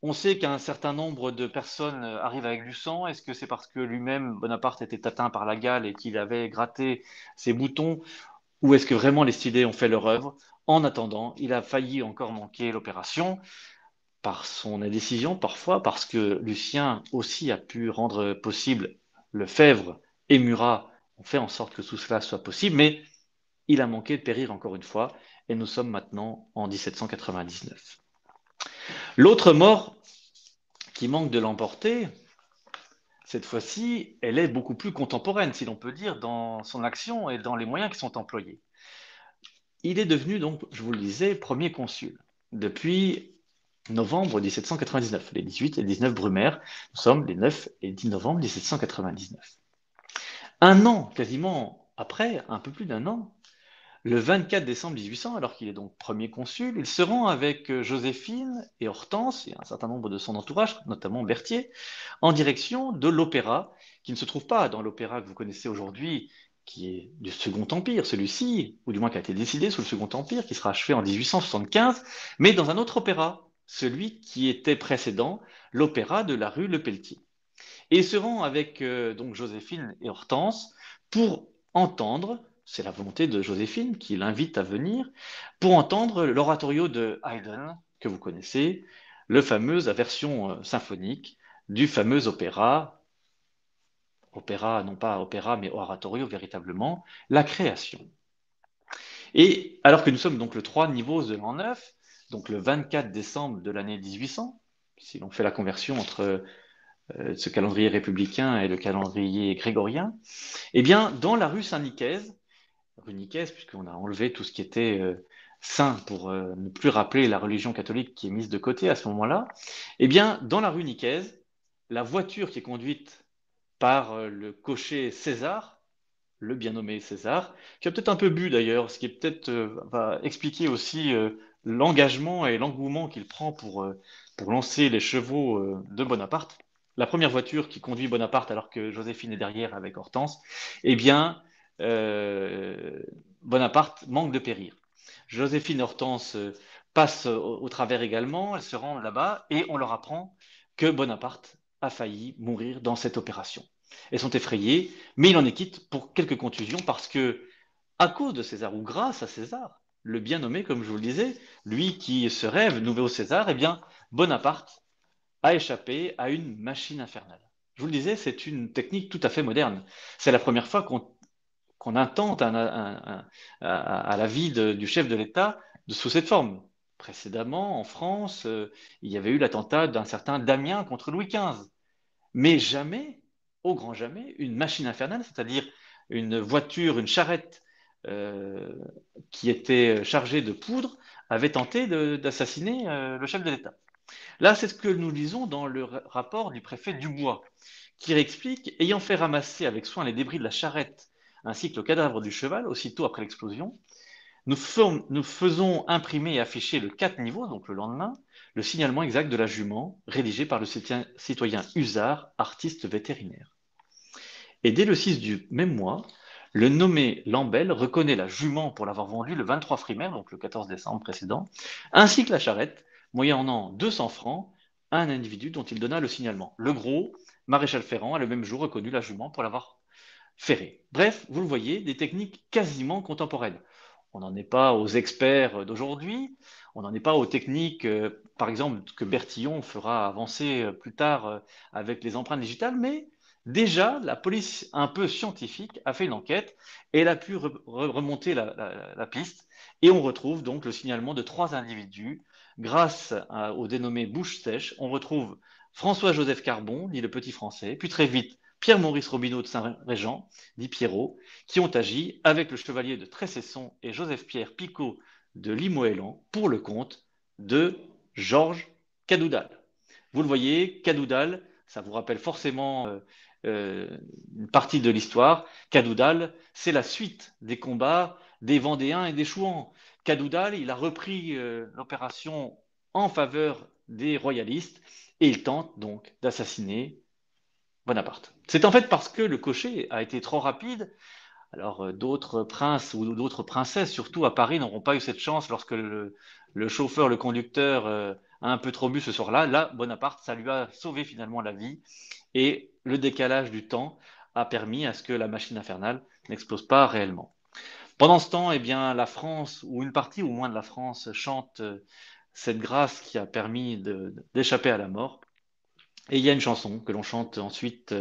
On sait qu'un certain nombre de personnes arrivent avec du sang. Est-ce que c'est parce que lui-même, Bonaparte, était atteint par la gale et qu'il avait gratté ses boutons? Ou est-ce que vraiment les stylés ont fait leur œuvre? En attendant, il a failli encore manquer l'opération par son indécision parfois, parce que Lucien aussi a pu rendre possible Lefebvre et Murat ont fait en sorte que tout cela soit possible, mais il a manqué de périr encore une fois, et nous sommes maintenant en 1799. L'autre mort qui manque de l'emporter, cette fois-ci, elle est beaucoup plus contemporaine, si l'on peut dire, dans son action et dans les moyens qui sont employés. Il est devenu donc, je vous le disais, premier consul depuis novembre 1799, les 18 et 19 Brumaire. Nous sommes les 9 et 10 novembre 1799. Un an, quasiment après, un peu plus d'1 an, le 24 décembre 1800, alors qu'il est donc premier consul, il se rend avec Joséphine et Hortense et un certain nombre de son entourage, notamment Berthier, en direction de l'opéra, qui ne se trouve pas dans l'opéra que vous connaissez aujourd'hui, qui est du Second Empire, celui-ci, ou du moins qui a été décidé sous le Second Empire, qui sera achevé en 1875, mais dans un autre opéra, celui qui était précédent, l'opéra de la rue Lepelletier. Et il se rend avec donc Joséphine et Hortense pour entendre, c'est la volonté de Joséphine qui l'invite à venir, pour entendre l'oratorio de Haydn, que vous connaissez, la fameuse version symphonique du fameux opéra, non pas opéra, mais oratorio véritablement, la création. Et alors que nous sommes donc le 3 niveau de l'an 9, donc le 24 décembre de l'année 1800, si l'on fait la conversion entre ce calendrier républicain et le calendrier grégorien, eh bien, dans la rue Saint-Nicaise, rue Nicaise, puisqu'on a enlevé tout ce qui était saint pour ne plus rappeler la religion catholique qui est mise de côté à ce moment-là, eh bien, dans la rue Nicaise, la voiture qui est conduite par le cocher César, le bien nommé César, qui a peut-être un peu bu d'ailleurs, ce qui est peut-être va expliquer aussi l'engagement et l'engouement qu'il prend pour lancer les chevaux de Bonaparte. La première voiture qui conduit Bonaparte alors que Joséphine est derrière avec Hortense, eh bien, euh, Bonaparte manque de périr. Joséphine et Hortense passent au travers également, elles se rendent là-bas et on leur apprend que Bonaparte a failli mourir dans cette opération. Elles sont effrayées, mais il en est quitte pour quelques contusions parce que, à cause de César ou grâce à César, le bien nommé, comme je vous le disais, lui qui se rêve nouveau César, eh bien, Bonaparte a échappé à une machine infernale. Je vous le disais, c'est une technique tout à fait moderne. C'est la première fois qu'on intente à la vie du chef de l'État sous cette forme. Précédemment, en France, il y avait eu l'attentat d'un certain Damien contre Louis XV. Mais jamais, au grand jamais, une machine infernale, c'est-à-dire une voiture, une charrette euh, qui était chargée de poudre, avait tenté d'assassiner le chef de l'État. Là, c'est ce que nous lisons dans le rapport du préfet Dubois, qui explique, ayant fait ramasser avec soin les débris de la charrette ainsi que le cadavre du cheval aussitôt après l'explosion, nous faisons imprimer et afficher le 4 niveaux, donc le lendemain, le signalement exact de la jument, rédigé par le citoyen Usard, artiste vétérinaire. Et dès le 6 du même mois, le nommé Lambel reconnaît la jument pour l'avoir vendue le 23 frimaire, donc le 14 décembre précédent, ainsi que la charrette, moyennant 200 francs à un individu dont il donna le signalement. Le gros, maréchal Ferrand, a le même jour reconnu la jument pour l'avoir ferrée. Bref, vous le voyez, des techniques quasiment contemporaines. On n'en est pas aux experts d'aujourd'hui, on n'en est pas aux techniques, par exemple, que Bertillon fera avancer plus tard avec les empreintes digitales, mais déjà, la police un peu scientifique a fait une enquête et elle a pu remonter la piste et on retrouve donc le signalement de 3 individus. Grâce au dénommé Bouche Sèche, on retrouve François-Joseph Carbon, dit le Petit Français, puis très vite Pierre-Maurice Robineau de Saint-Régent, dit Pierrot, qui ont agi avec le chevalier de Tressesson et Joseph-Pierre Picot de Limoëlan pour le compte de Georges Cadoudal. Vous le voyez, Cadoudal, ça vous rappelle forcément une partie de l'histoire. Cadoudal, c'est la suite des combats des Vendéens et des Chouans. Cadoudal, il a repris l'opération en faveur des royalistes et il tente donc d'assassiner Bonaparte. C'est en fait parce que le cocher a été trop rapide. Alors d'autres princes ou d'autres princesses, surtout à Paris, n'auront pas eu cette chance lorsque le chauffeur, le conducteur a un peu trop bu ce soir-là. Là, Bonaparte, ça lui a sauvé finalement la vie et le décalage du temps a permis à ce que la machine infernale n'explose pas réellement. Pendant ce temps, eh bien, la France, ou une partie au moins de la France, chante cette grâce qui a permis d'échapper à la mort. Et il y a une chanson que l'on chante ensuite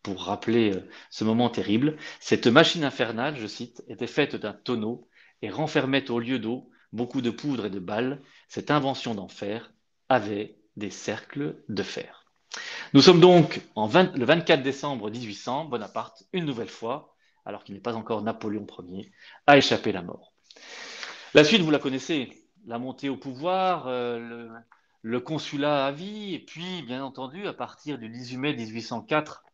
pour rappeler ce moment terrible. Cette machine infernale, je cite, était faite d'un tonneau et renfermait au lieu d'eau beaucoup de poudre et de balles. Cette invention d'enfer avait des cercles de fer. Nous sommes donc le 24 décembre 1800. Bonaparte, une nouvelle fois, alors qu'il n'est pas encore Napoléon Ier, a échappé la mort. La suite, vous la connaissez, la montée au pouvoir, le consulat à vie, et puis, bien entendu, à partir du 18 mai 1804,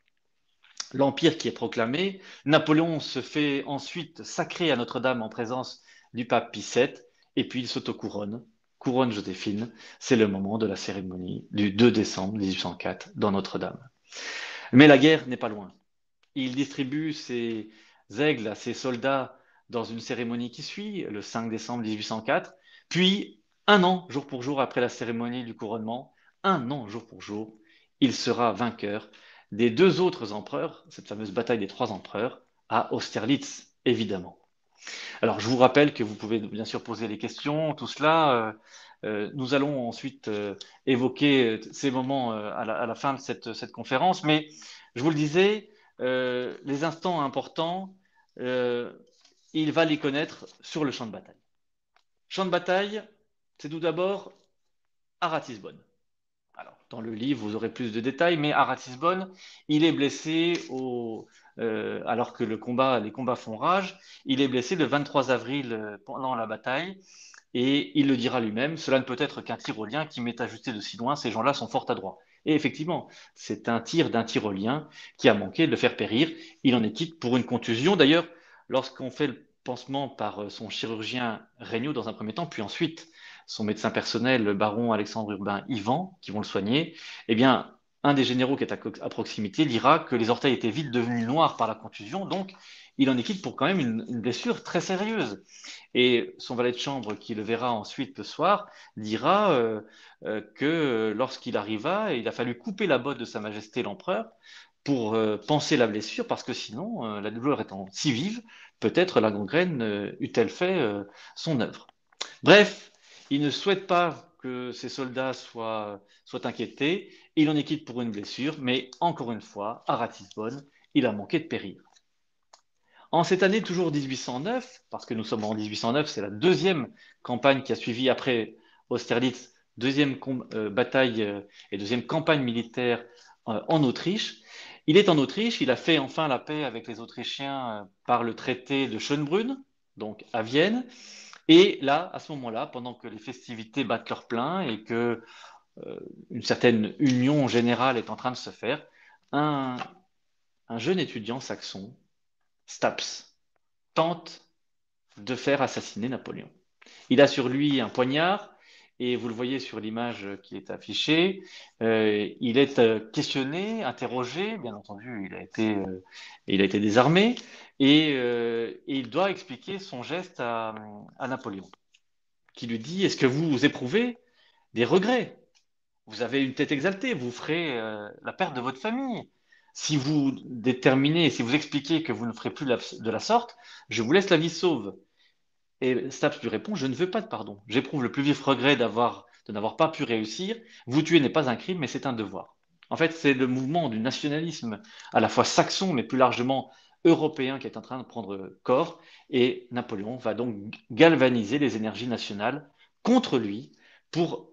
l'Empire qui est proclamé. Napoléon se fait ensuite sacrer à Notre-Dame en présence du pape Pie VII, et puis il s'autocouronne, couronne Joséphine. C'est le moment de la cérémonie du 2 décembre 1804 dans Notre-Dame. Mais la guerre n'est pas loin. Il distribue ses aigles à ses soldats dans une cérémonie qui suit, le 5 décembre 1804, puis un an, jour pour jour, après la cérémonie du couronnement, un an, jour pour jour, il sera vainqueur des deux autres empereurs, cette fameuse bataille des trois empereurs, à Austerlitz, évidemment. Alors, je vous rappelle que vous pouvez bien sûr poser les questions, tout cela. Nous allons ensuite évoquer ces moments à la fin de cette conférence, mais je vous le disais, les instants importants, euh, il va les connaître sur le champ de bataille. Champ de bataille, c'est tout d'abord à Ratisbonne. Alors, dans le livre, vous aurez plus de détails, mais à Ratisbonne, il est blessé alors que les combats font rage. Il est blessé le 23 avril pendant la bataille, et il le dira lui-même, cela ne peut être qu'un tyrolien qui m'est ajusté de si loin, ces gens-là sont fort adroits. Et effectivement, c'est un tir d'un tyrolien qui a manqué de le faire périr. Il en est quitte pour une contusion. D'ailleurs, lorsqu'on fait le pansement par son chirurgien Regnault dans un premier temps, puis ensuite son médecin personnel, le baron Alexandre Urbain Ivan, qui vont le soigner, eh bien, un des généraux qui est à proximité dira que les orteils étaient vite devenus noirs par la contusion, donc il en est quitte pour quand même une blessure très sérieuse. Et son valet de chambre, qui le verra ensuite le soir, dira que lorsqu'il arriva, il a fallu couper la botte de Sa Majesté l'Empereur pour panser la blessure, parce que sinon, la douleur étant si vive, peut-être la gangrène eût-elle fait son œuvre. Bref, il ne souhaite pas que ses soldats soient inquiétés. Il en est quitte pour une blessure, mais encore une fois, à Ratisbonne, il a manqué de périr. En cette année toujours 1809, parce que nous sommes en 1809, c'est la deuxième campagne qui a suivi après Austerlitz, deuxième bataille et deuxième campagne militaire en Autriche. Il est en Autriche, il a fait enfin la paix avec les Autrichiens par le traité de Schönbrunn, donc à Vienne. Et là, à ce moment-là, pendant que les festivités battent leur plein et que une certaine union générale est en train de se faire, un, un jeune étudiant saxon, Staps, tente de faire assassiner Napoléon. Il a sur lui un poignard, et vous le voyez sur l'image qui est affichée. Il est questionné, interrogé, bien entendu, il a été désarmé, et il doit expliquer son geste à Napoléon, qui lui dit, est-ce que vous éprouvez des regrets? Vous avez une tête exaltée, vous ferez la perte de votre famille. Si vous déterminez, si vous expliquez que vous ne ferez plus de la sorte, je vous laisse la vie sauve. Et Staps lui répond, je ne veux pas de pardon. J'éprouve le plus vif regret de n'avoir pas pu réussir. Vous tuer n'est pas un crime, mais c'est un devoir. En fait, c'est le mouvement du nationalisme à la fois saxon, mais plus largement européen, qui est en train de prendre corps. Et Napoléon va donc galvaniser les énergies nationales contre lui pour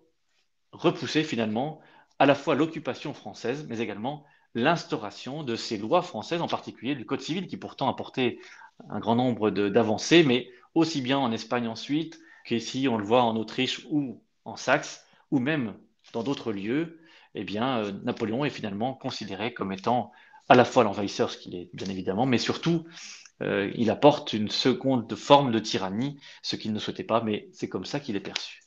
repousser finalement à la fois l'occupation française, mais également l'instauration de ces lois françaises, en particulier du Code civil, qui pourtant apportait un grand nombre d'avancées, mais aussi bien en Espagne ensuite qu'ici, on le voit en Autriche ou en Saxe, ou même dans d'autres lieux, eh bien, Napoléon est finalement considéré comme étant à la fois l'envahisseur, ce qu'il est bien évidemment, mais surtout, il apporte une seconde forme de tyrannie, ce qu'il ne souhaitait pas, mais c'est comme ça qu'il est perçu.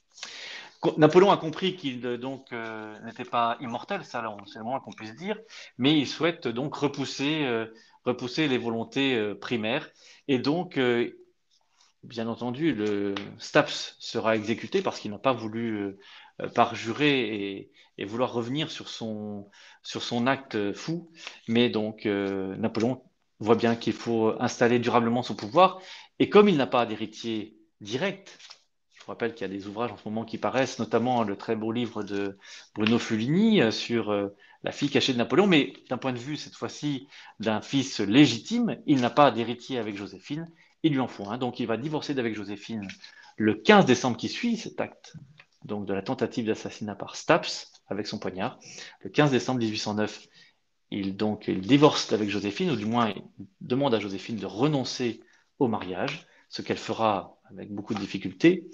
Napoléon a compris qu'il n'était pas immortel, ça c'est le moins qu'on puisse dire, mais il souhaite donc repousser les volontés primaires. Et donc, bien entendu, le Staps sera exécuté parce qu'il n'a pas voulu parjurer et vouloir revenir sur son acte fou. Mais donc, Napoléon voit bien qu'il faut installer durablement son pouvoir. Et comme il n'a pas d'héritier direct, je vous rappelle qu'il y a des ouvrages en ce moment qui paraissent, notamment le très beau livre de Bruno Fulini sur la fille cachée de Napoléon, mais d'un point de vue cette fois-ci d'un fils légitime, il n'a pas d'héritier avec Joséphine, il lui en faut un, donc il va divorcer d'avec Joséphine le 15 décembre qui suit cet acte, donc de la tentative d'assassinat par Staps avec son poignard. Le 15 décembre 1809, il divorce d'avec Joséphine, ou du moins il demande à Joséphine de renoncer au mariage, ce qu'elle fera avec beaucoup de difficultés.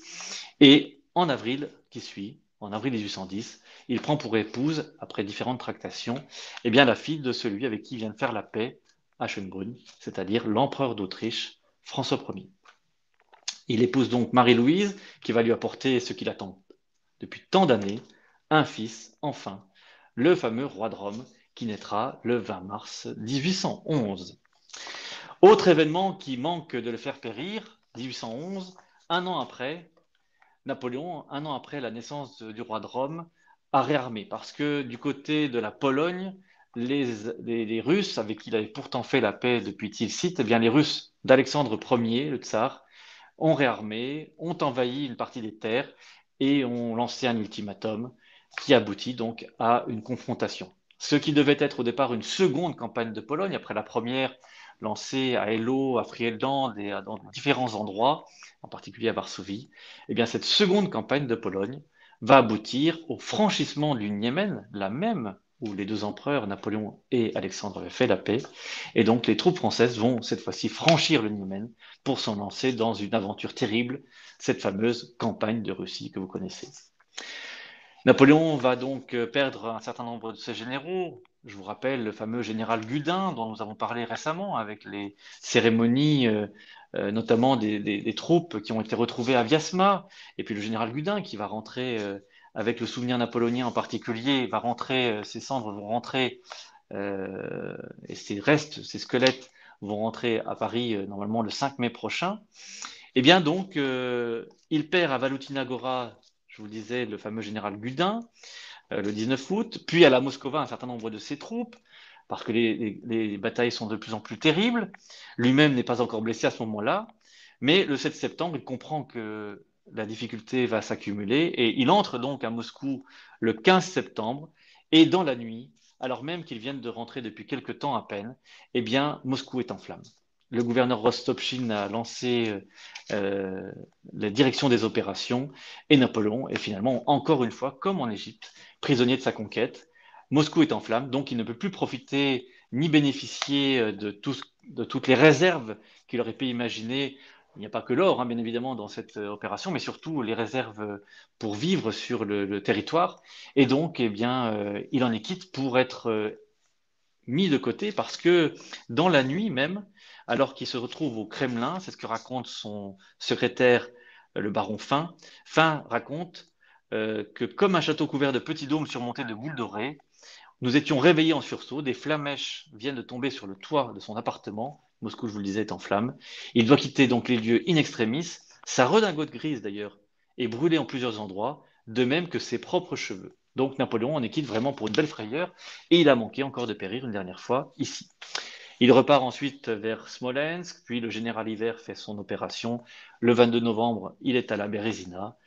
Et en avril qui suit, en avril 1810, il prend pour épouse, après différentes tractations, eh bien, la fille de celui avec qui il vient de faire la paix à Schönbrunn, c'est-à-dire l'empereur d'Autriche, François Ier. Il épouse donc Marie-Louise, qui va lui apporter ce qu'il attend depuis tant d'années, un fils, enfin, le fameux roi de Rome, qui naîtra le 20 mars 1811. Autre événement qui manque de le faire périr, 1811, un an après, Napoléon, un an après la naissance du roi de Rome, a réarmé parce que du côté de la Pologne, les Russes, avec qui il avait pourtant fait la paix depuis Tilsit, eh bien les Russes d'Alexandre Ier, le tsar, ont réarmé, ont envahi une partie des terres et ont lancé un ultimatum qui aboutit donc à une confrontation. Ce qui devait être au départ une seconde campagne de Pologne, après la première lancée à Elo, à Friedland et dans différents endroits, en particulier à Varsovie, eh bien cette seconde campagne de Pologne va aboutir au franchissement du Niémen, la même où les deux empereurs, Napoléon et Alexandre, avaient fait la paix. Et donc les troupes françaises vont cette fois-ci franchir le Niémen pour s'en lancer dans une aventure terrible, cette fameuse campagne de Russie que vous connaissez. Napoléon va donc perdre un certain nombre de ses généraux. Je vous rappelle le fameux général Gudin dont nous avons parlé récemment avec les cérémonies, notamment des troupes qui ont été retrouvées à Viasma, et puis le général Gudin qui va rentrer, avec le souvenir napoléonien en particulier, va rentrer, ses cendres vont rentrer, et ses restes, ses squelettes vont rentrer à Paris normalement le 5 mai prochain. Eh bien donc, il perd à Valutina-Gora, je vous le disais, le fameux général Gudin, le 19 août, puis à la Moscova un certain nombre de ses troupes, parce que les batailles sont de plus en plus terribles. Lui-même n'est pas encore blessé à ce moment-là, mais le 7 septembre, il comprend que la difficulté va s'accumuler et il entre donc à Moscou le 15 septembre et dans la nuit, alors même qu'ils viennent de rentrer depuis quelque temps à peine, eh bien Moscou est en flammes. Le gouverneur Rostopchine a lancé la direction des opérations et Napoléon est finalement, encore une fois, comme en Égypte, prisonnier de sa conquête. Moscou est en flammes, donc il ne peut plus profiter ni bénéficier de toutes les réserves qu'il aurait pu imaginer. Il n'y a pas que l'or, hein, bien évidemment, dans cette opération, mais surtout les réserves pour vivre sur le territoire. Et donc, eh bien, il en est quitte pour être mis de côté parce que dans la nuit même, alors qu'il se retrouve au Kremlin, c'est ce que raconte son secrétaire, le baron Fin. Fin raconte que comme un château couvert de petits dômes surmontés de boules dorées, nous étions réveillés en sursaut, des flamèches viennent de tomber sur le toit de son appartement. Moscou, je vous le disais, est en flammes. Il doit quitter donc les lieux in extremis. Sa redingote grise, d'ailleurs, est brûlée en plusieurs endroits, de même que ses propres cheveux. Donc Napoléon en est quitte vraiment pour une belle frayeur, et il a manqué encore de périr une dernière fois ici. Il repart ensuite vers Smolensk, puis le général Hiver fait son opération. Le 22 novembre, il est à la Bérésina.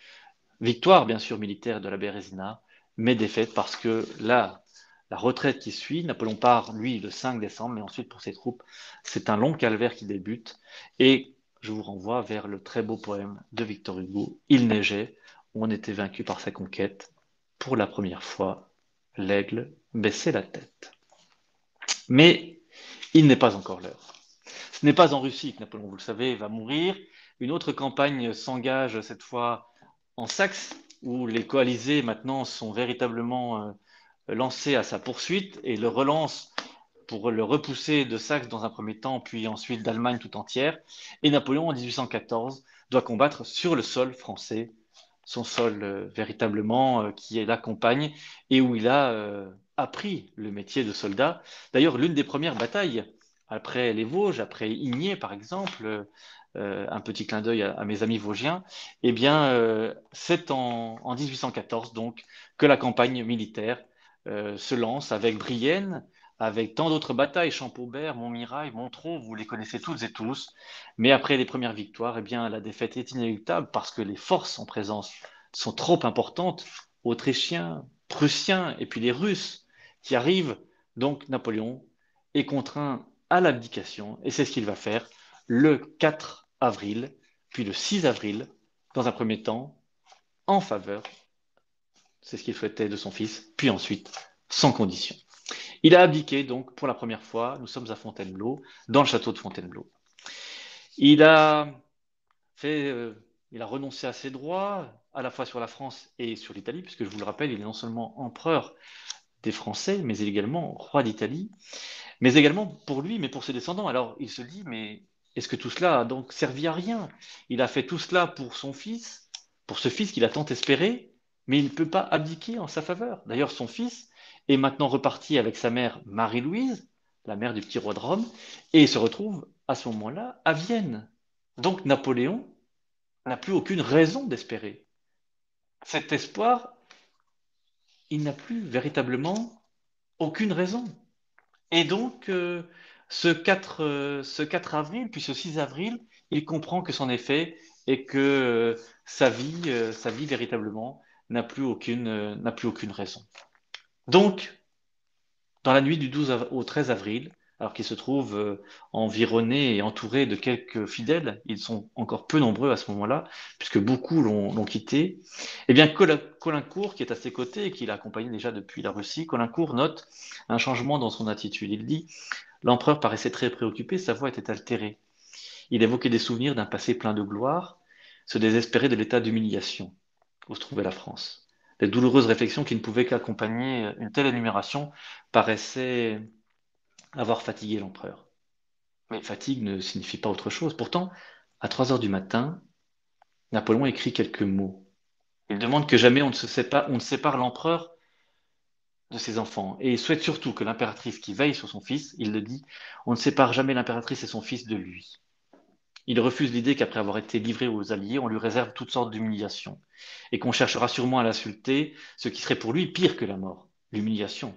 Victoire, bien sûr, militaire de la Bérésina, mais défaite parce que là, la retraite qui suit, Napoléon part, lui, le 5 décembre, mais ensuite pour ses troupes, c'est un long calvaire qui débute. Et je vous renvoie vers le très beau poème de Victor Hugo, Il neigeait, où on était vaincu par sa conquête. Pour la première fois, l'aigle baissait la tête. Mais il n'est pas encore l'heure. Ce n'est pas en Russie que Napoléon, vous le savez, va mourir. Une autre campagne s'engage cette fois en Saxe, où les coalisés maintenant sont véritablement lancés à sa poursuite et le relancent pour le repousser de Saxe dans un premier temps, puis ensuite d'Allemagne tout entière. Et Napoléon, en 1814, doit combattre sur le sol français, son sol véritablement qui l'accompagne et où il a appris le métier de soldat. D'ailleurs, l'une des premières batailles, après les Vosges, après Igné par exemple, un petit clin d'œil à mes amis vosgiens, eh bien, c'est en 1814 donc que la campagne militaire se lance avec Brienne, avec tant d'autres batailles, Champaubert, Montmirail, Montreux, vous les connaissez toutes et tous. Mais après les premières victoires, eh bien, la défaite est inéluctable parce que les forces en présence sont trop importantes, Autrichiens, Prussiens et puis les Russes qui arrivent. Donc Napoléon est contraint à l'abdication et c'est ce qu'il va faire le 4 avril, puis le 6 avril, dans un premier temps, en faveur, c'est ce qu'il souhaitait de son fils, puis ensuite sans condition. Il a abdiqué donc pour la première fois, nous sommes à Fontainebleau, dans le château de Fontainebleau. Il a fait, il a renoncé à ses droits, à la fois sur la France et sur l'Italie, puisque je vous le rappelle, il est non seulement empereur des Français, mais également roi d'Italie, mais également pour lui, mais pour ses descendants. Alors il se dit, mais est-ce que tout cela a donc servi à rien? Il a fait tout cela pour son fils, pour ce fils qu'il a tant espéré, mais il ne peut pas abdiquer en sa faveur. D'ailleurs, son fils est maintenant reparti avec sa mère Marie-Louise, la mère du petit roi de Rome, et il se retrouve à ce moment-là à Vienne. Donc Napoléon n'a plus aucune raison d'espérer. Cet espoir, il n'a plus véritablement aucune raison. Et donc, ce 4 avril, puis ce 6 avril, il comprend que c'en est fait et que sa vie véritablement n'a plus aucune raison. Donc, dans la nuit du 12 au 13 avril, alors qu'il se trouve environné et entouré de quelques fidèles, ils sont encore peu nombreux à ce moment-là, puisque beaucoup l'ont quitté, eh bien Caulaincourt, qui est à ses côtés et qui l'a accompagné déjà depuis la Russie, Caulaincourt note un changement dans son attitude. Il dit: l'empereur paraissait très préoccupé, sa voix était altérée. Il évoquait des souvenirs d'un passé plein de gloire, se désespérait de l'état d'humiliation où se trouvait la France. Les douloureuses réflexions qui ne pouvaient qu'accompagner une telle énumération paraissaient avoir fatigué l'empereur. Mais fatigue ne signifie pas autre chose. Pourtant, à 3 heures du matin, Napoléon écrit quelques mots. Il demande que jamais on ne sépare l'empereur de ses enfants. Et il souhaite surtout que l'impératrice qui veille sur son fils, il le dit, on ne sépare jamais l'impératrice et son fils de lui. Il refuse l'idée qu'après avoir été livré aux Alliés, on lui réserve toutes sortes d'humiliations, et qu'on cherchera sûrement à l'insulter, ce qui serait pour lui pire que la mort, l'humiliation.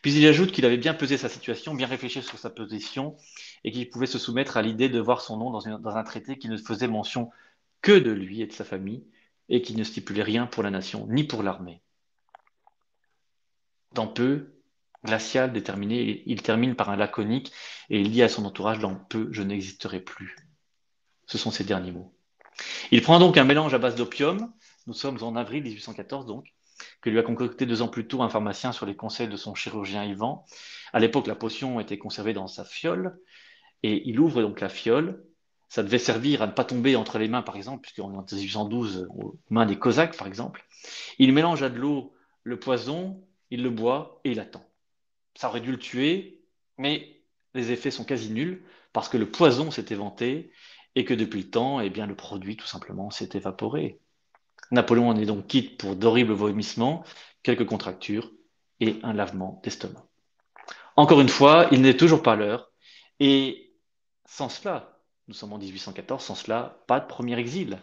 Puis il ajoute qu'il avait bien pesé sa situation, bien réfléchi sur sa position, et qu'il pouvait se soumettre à l'idée de voir son nom dans un traité qui ne faisait mention que de lui et de sa famille, et qui ne stipulait rien pour la nation, ni pour l'armée. Dans peu, glacial, déterminé, il termine par un laconique, et il dit à son entourage: dans peu, je n'existerai plus. Ce sont ses derniers mots. Il prend donc un mélange à base d'opium, nous sommes en avril 1814 donc, que lui a concocté 2 ans plus tôt un pharmacien sur les conseils de son chirurgien Ivan. À l'époque, la potion était conservée dans sa fiole, et il ouvre donc la fiole. Ça devait servir à ne pas tomber entre les mains, par exemple, puisqu'on est en 1812, aux mains des Cosaques, par exemple. Il mélange à de l'eau le poison, il le boit et il attend. Ça aurait dû le tuer, mais les effets sont quasi nuls, parce que le poison s'est éventé, et que depuis le temps, eh bien, le produit, tout simplement, s'est évaporé. Napoléon en est donc quitte pour d'horribles vomissements, quelques contractures et un lavement d'estomac. Encore une fois, il n'est toujours pas l'heure, et sans cela, nous sommes en 1814, sans cela, pas de premier exil.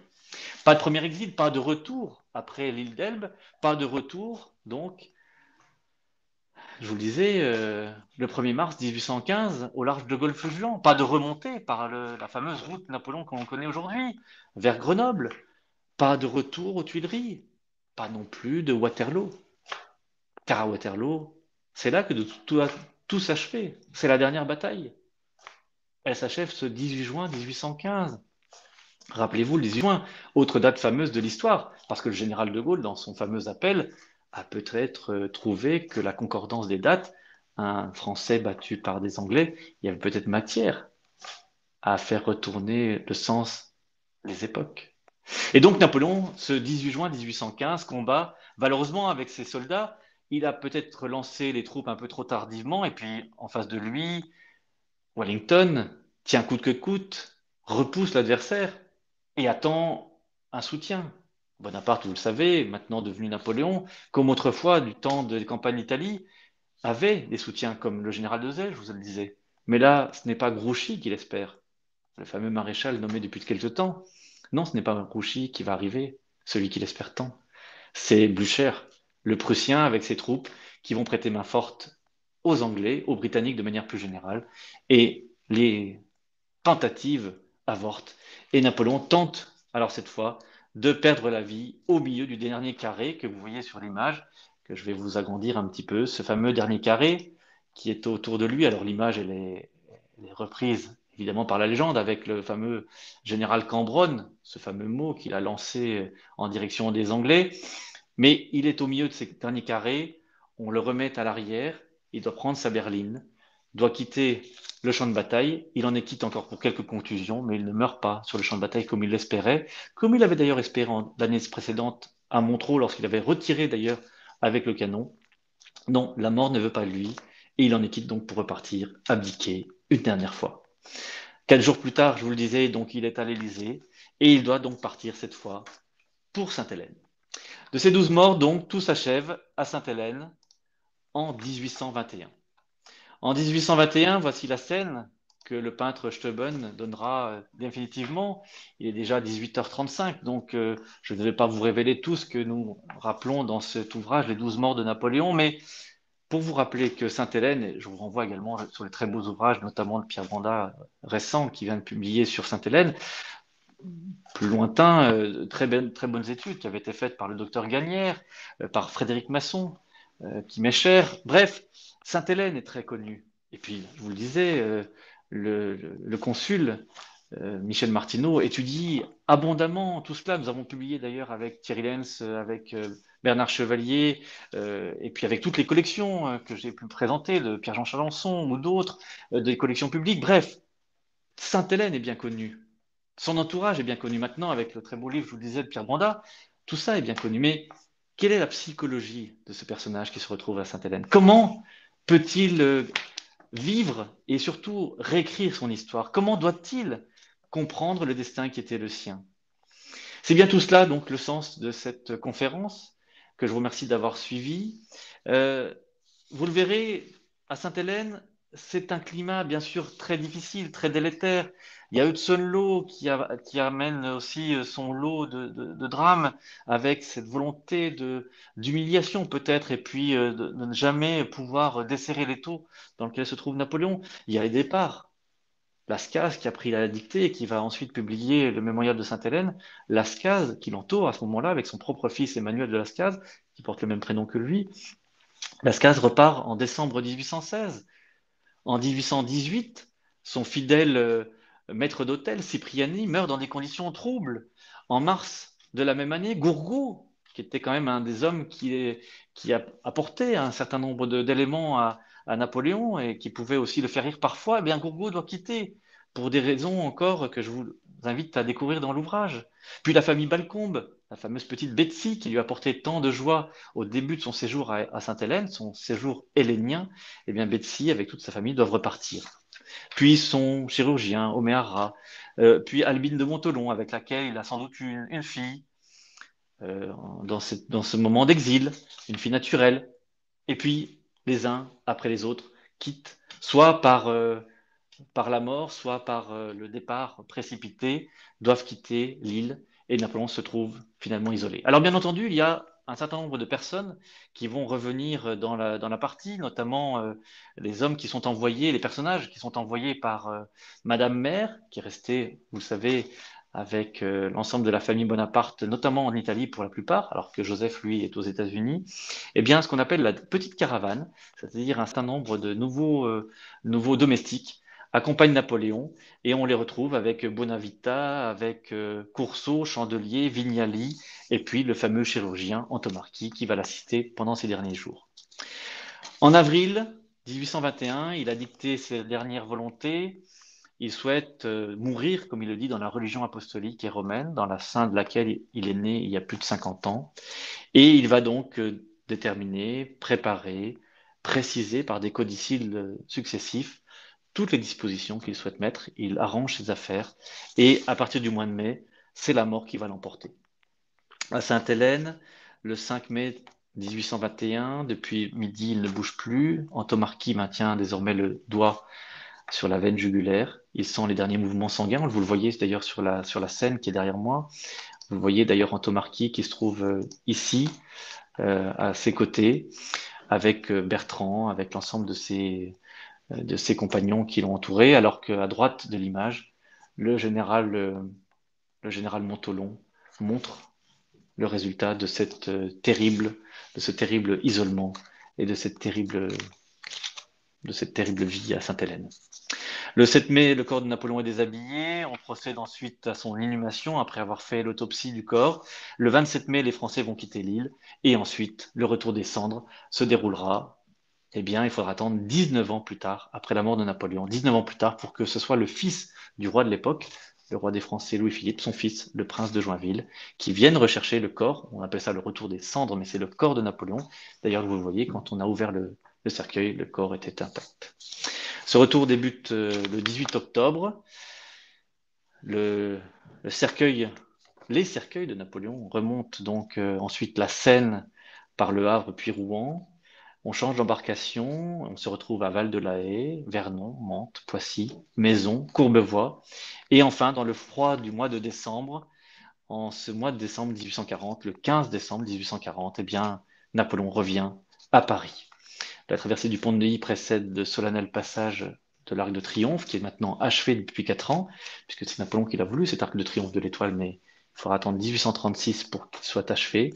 Pas de premier exil, pas de retour après l'île d'Elbe, pas de retour, donc, je vous le disais, le 1er mars 1815, au large de Golfe-Juan, pas de remontée par la fameuse route Napoléon qu'on connaît aujourd'hui, vers Grenoble, pas de retour aux Tuileries, pas non plus de Waterloo. Car à Waterloo, c'est là que tout s'achevait. C'est la dernière bataille. Elle s'achève ce 18 juin 1815. Rappelez-vous le 18 juin, autre date fameuse de l'histoire, parce que le général de Gaulle, dans son fameux appel, a peut-être trouvé que la concordance des dates, un Français battu par des Anglais, il y avait peut-être matière à faire retourner le sens des époques. Et donc Napoléon, ce 18 juin 1815, combat valeureusement avec ses soldats. Il a peut-être lancé les troupes un peu trop tardivement, et puis en face de lui, Wellington tient coûte que coûte, repousse l'adversaire et attend un soutien. Bonaparte, vous le savez, maintenant devenu Napoléon, comme autrefois du temps des campagnes d'Italie, avait des soutiens comme le général de Zell, je vous le disais. Mais là, ce n'est pas Grouchy qu'il espère, le fameux maréchal nommé depuis quelque temps. Non, ce n'est pas Grouchy qui va arriver, celui qu'il espère tant. C'est Blücher, le Prussien, avec ses troupes, qui vont prêter main forte aux Anglais, aux Britanniques de manière plus générale, et les tentatives avortent. Et Napoléon tente, alors cette fois, de perdre la vie au milieu du dernier carré que vous voyez sur l'image, que je vais vous agrandir un petit peu, ce fameux dernier carré qui est autour de lui. Alors l'image, elle est reprise évidemment par la légende avec le fameux général Cambronne, ce fameux mot qu'il a lancé en direction des Anglais. Mais il est au milieu de ces derniers carrés, on le remet à l'arrière, il doit prendre sa berline, doit quitter le champ de bataille, il en est quitte encore pour quelques contusions, mais il ne meurt pas sur le champ de bataille comme il l'espérait, comme il avait d'ailleurs espéré l'année précédente à Montreux lorsqu'il avait retiré d'ailleurs avec le canon. Non, la mort ne veut pas de lui, et il en est quitte donc pour repartir, abdiquer une dernière fois. 4 jours plus tard, je vous le disais, donc il est à l'Élysée, et il doit donc partir cette fois pour Sainte-Hélène. De ces 12 morts, donc, tout s'achève à Sainte-Hélène en 1821. En 1821, voici la scène. que le peintre Steuben donnera définitivement. Il est déjà 18h35, donc je ne vais pas vous révéler tout ce que nous rappelons dans cet ouvrage, Les 12 morts de Napoléon, mais pour vous rappeler que Sainte-Hélène, et je vous renvoie également sur les très beaux ouvrages, notamment de Pierre Banda récent qui vient de publier sur Sainte-Hélène, plus lointain, très bonnes études qui avaient été faites par le docteur Gagnère, par Frédéric Masson, qui m'est cher. Bref, Sainte-Hélène est très connue. Et puis, je vous le disais, le consul Michel Martineau étudie abondamment tout cela. Nous avons publié d'ailleurs avec Thierry Lenz, avec Bernard Chevalier, et puis avec toutes les collections que j'ai pu présenter, de Pierre-Jean Chalençon ou d'autres, des collections publiques. Bref, Sainte-Hélène est bien connue. Son entourage est bien connu maintenant avec le très beau livre, je vous le disais, de Pierre Banda. Tout ça est bien connu. Mais quelle est la psychologie de ce personnage qui se retrouve à Sainte-Hélène? Comment peut-il vivre et surtout réécrire son histoire? Comment doit-il comprendre le destin qui était le sien? C'est bien tout cela, donc, le sens de cette conférence que je vous remercie d'avoir suivie. Vous le verrez, à Sainte-Hélène, c'est un climat bien sûr très difficile, très délétère. Il y a Hudson Law qui amène aussi son lot de drames avec cette volonté d'humiliation peut-être et puis de ne jamais pouvoir desserrer l'étau dans lequel se trouve Napoléon. Il y a les départs. Lascaz qui a pris la dictée et qui va ensuite publier le mémorial de Sainte-Hélène. Lascaz qui l'entoure à ce moment-là avec son propre fils Emmanuel de Lascaz qui porte le même prénom que lui. Lascaz repart en décembre 1816. En 1818, son fidèle maître d'hôtel, Cipriani, meurt dans des conditions troubles. En mars de la même année, Gourgaud, qui était quand même un des hommes qui a apporté un certain nombre d'éléments à Napoléon et qui pouvait aussi le faire rire parfois, eh bien Gourgaud doit quitter pour des raisons encore que je vous invite à découvrir dans l'ouvrage. Puis la famille Balcombe, la fameuse petite Betsy qui lui a apporté tant de joie au début de son séjour à Sainte-Hélène, son séjour hellénien, eh bien Betsy, avec toute sa famille, doivent repartir. Puis son chirurgien, Oméara, puis Albine de Montelon, avec laquelle il a sans doute une fille dans ce moment d'exil, une fille naturelle. Et puis les uns après les autres quittent, soit par la mort, soit par le départ précipité, doivent quitter l'île et Napoléon se trouve finalement isolé. Alors bien entendu, il y a un certain nombre de personnes qui vont revenir dans la partie, notamment les hommes qui sont envoyés, les personnages qui sont envoyés par Madame Mère, qui est restée, vous le savez, avec l'ensemble de la famille Bonaparte, notamment en Italie pour la plupart, alors que Joseph, lui, est aux États-Unis. Eh bien, ce qu'on appelle la petite caravane, c'est-à-dire un certain nombre de nouveaux domestiques accompagne Napoléon et on les retrouve avec Bonavita, avec Coursault, Chandelier, Vignali et puis le fameux chirurgien Antomarchi qui va l'assister pendant ses derniers jours. En avril 1821, il a dicté ses dernières volontés. Il souhaite mourir, comme il le dit, dans la religion apostolique et romaine, dans la sein de laquelle il est né il y a plus de 50 ans. Et il va donc déterminer, préparer, préciser par des codicilles successifs toutes les dispositions qu'il souhaite mettre, il arrange ses affaires, et à partir du mois de mai, c'est la mort qui va l'emporter. À Sainte-Hélène, le 5 mai 1821, depuis midi, il ne bouge plus. Antomarchi maintient désormais le doigt sur la veine jugulaire. Il sent les derniers mouvements sanguins. Vous le voyez d'ailleurs sur la scène qui est derrière moi. Vous voyez d'ailleurs Antomarchi qui se trouve ici, à ses côtés, avec Bertrand, avec l'ensemble de ses compagnons qui l'ont entouré, alors qu'à droite de l'image, le général Montholon montre le résultat de de ce terrible isolement et de cette terrible vie à Sainte-Hélène. Le 7 mai, le corps de Napoléon est déshabillé. On procède ensuite à son inhumation après avoir fait l'autopsie du corps. Le 27 mai, les Français vont quitter l'île et ensuite, le retour des cendres se déroulera. Eh bien, il faudra attendre 19 ans plus tard, après la mort de Napoléon, 19 ans plus tard, pour que ce soit le fils du roi de l'époque, le roi des Français Louis-Philippe, son fils, le prince de Joinville, qui vienne rechercher le corps. On appelle ça le retour des cendres, mais c'est le corps de Napoléon. D'ailleurs, vous le voyez, quand on a ouvert le cercueil, le corps était intact. Ce retour débute le 18 octobre. Le cercueil, les cercueils de Napoléon remontent donc ensuite la Seine par Le Havre puis Rouen. On change d'embarcation, on se retrouve à Val-de-la-Haye, Vernon, Mantes, Poissy, Maison, Courbevoie. Et enfin, dans le froid du mois de décembre, en ce mois de décembre 1840, le 15 décembre 1840, eh bien, Napoléon revient à Paris. La traversée du pont de Neuilly précède le solennel passage de l'Arc de Triomphe, qui est maintenant achevé depuis 4 ans, puisque c'est Napoléon qui l'a voulu, cet Arc de Triomphe de l'Étoile, mais il faudra attendre 1836 pour qu'il soit achevé.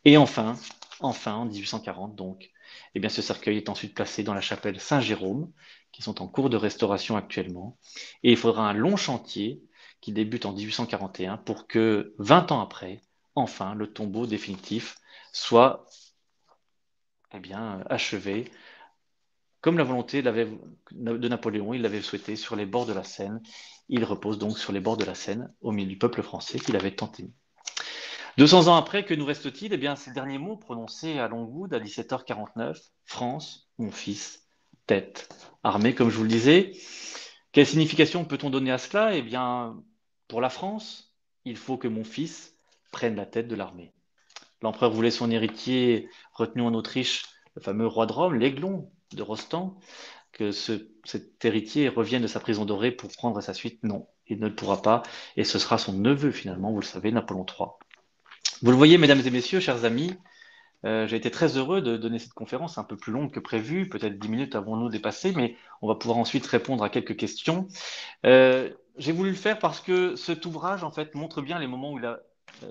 Et enfin, en 1840, donc, eh bien, ce cercueil est ensuite placé dans la chapelle Saint-Jérôme, qui sont en cours de restauration actuellement. Et il faudra un long chantier qui débute en 1841 pour que, 20 ans après, enfin, le tombeau définitif soit eh bien, achevé, comme la volonté de Napoléon, il l'avait souhaité sur les bords de la Seine. Il repose donc sur les bords de la Seine, au milieu du peuple français qu'il avait tant aimé. 200 ans après, que nous reste-t-il? Eh bien, ces derniers mots prononcés à Longwood à 17h49, France, mon fils, tête, armée, comme je vous le disais. Quelle signification peut-on donner à cela? Eh bien, pour la France, il faut que mon fils prenne la tête de l'armée. L'empereur voulait son héritier retenu en Autriche, le fameux roi de Rome, l'Aiglon de Rostand, que cet héritier revienne de sa prison dorée pour prendre sa suite. Non, il ne le pourra pas, et ce sera son neveu finalement, vous le savez, Napoléon III. Vous le voyez, mesdames et messieurs, chers amis, j'ai été très heureux de donner cette conférence un peu plus longue que prévu, peut-être 10 minutes avons-nous dépassé, mais on va pouvoir ensuite répondre à quelques questions. J'ai voulu le faire parce que cet ouvrage, en fait, montre bien les moments où il a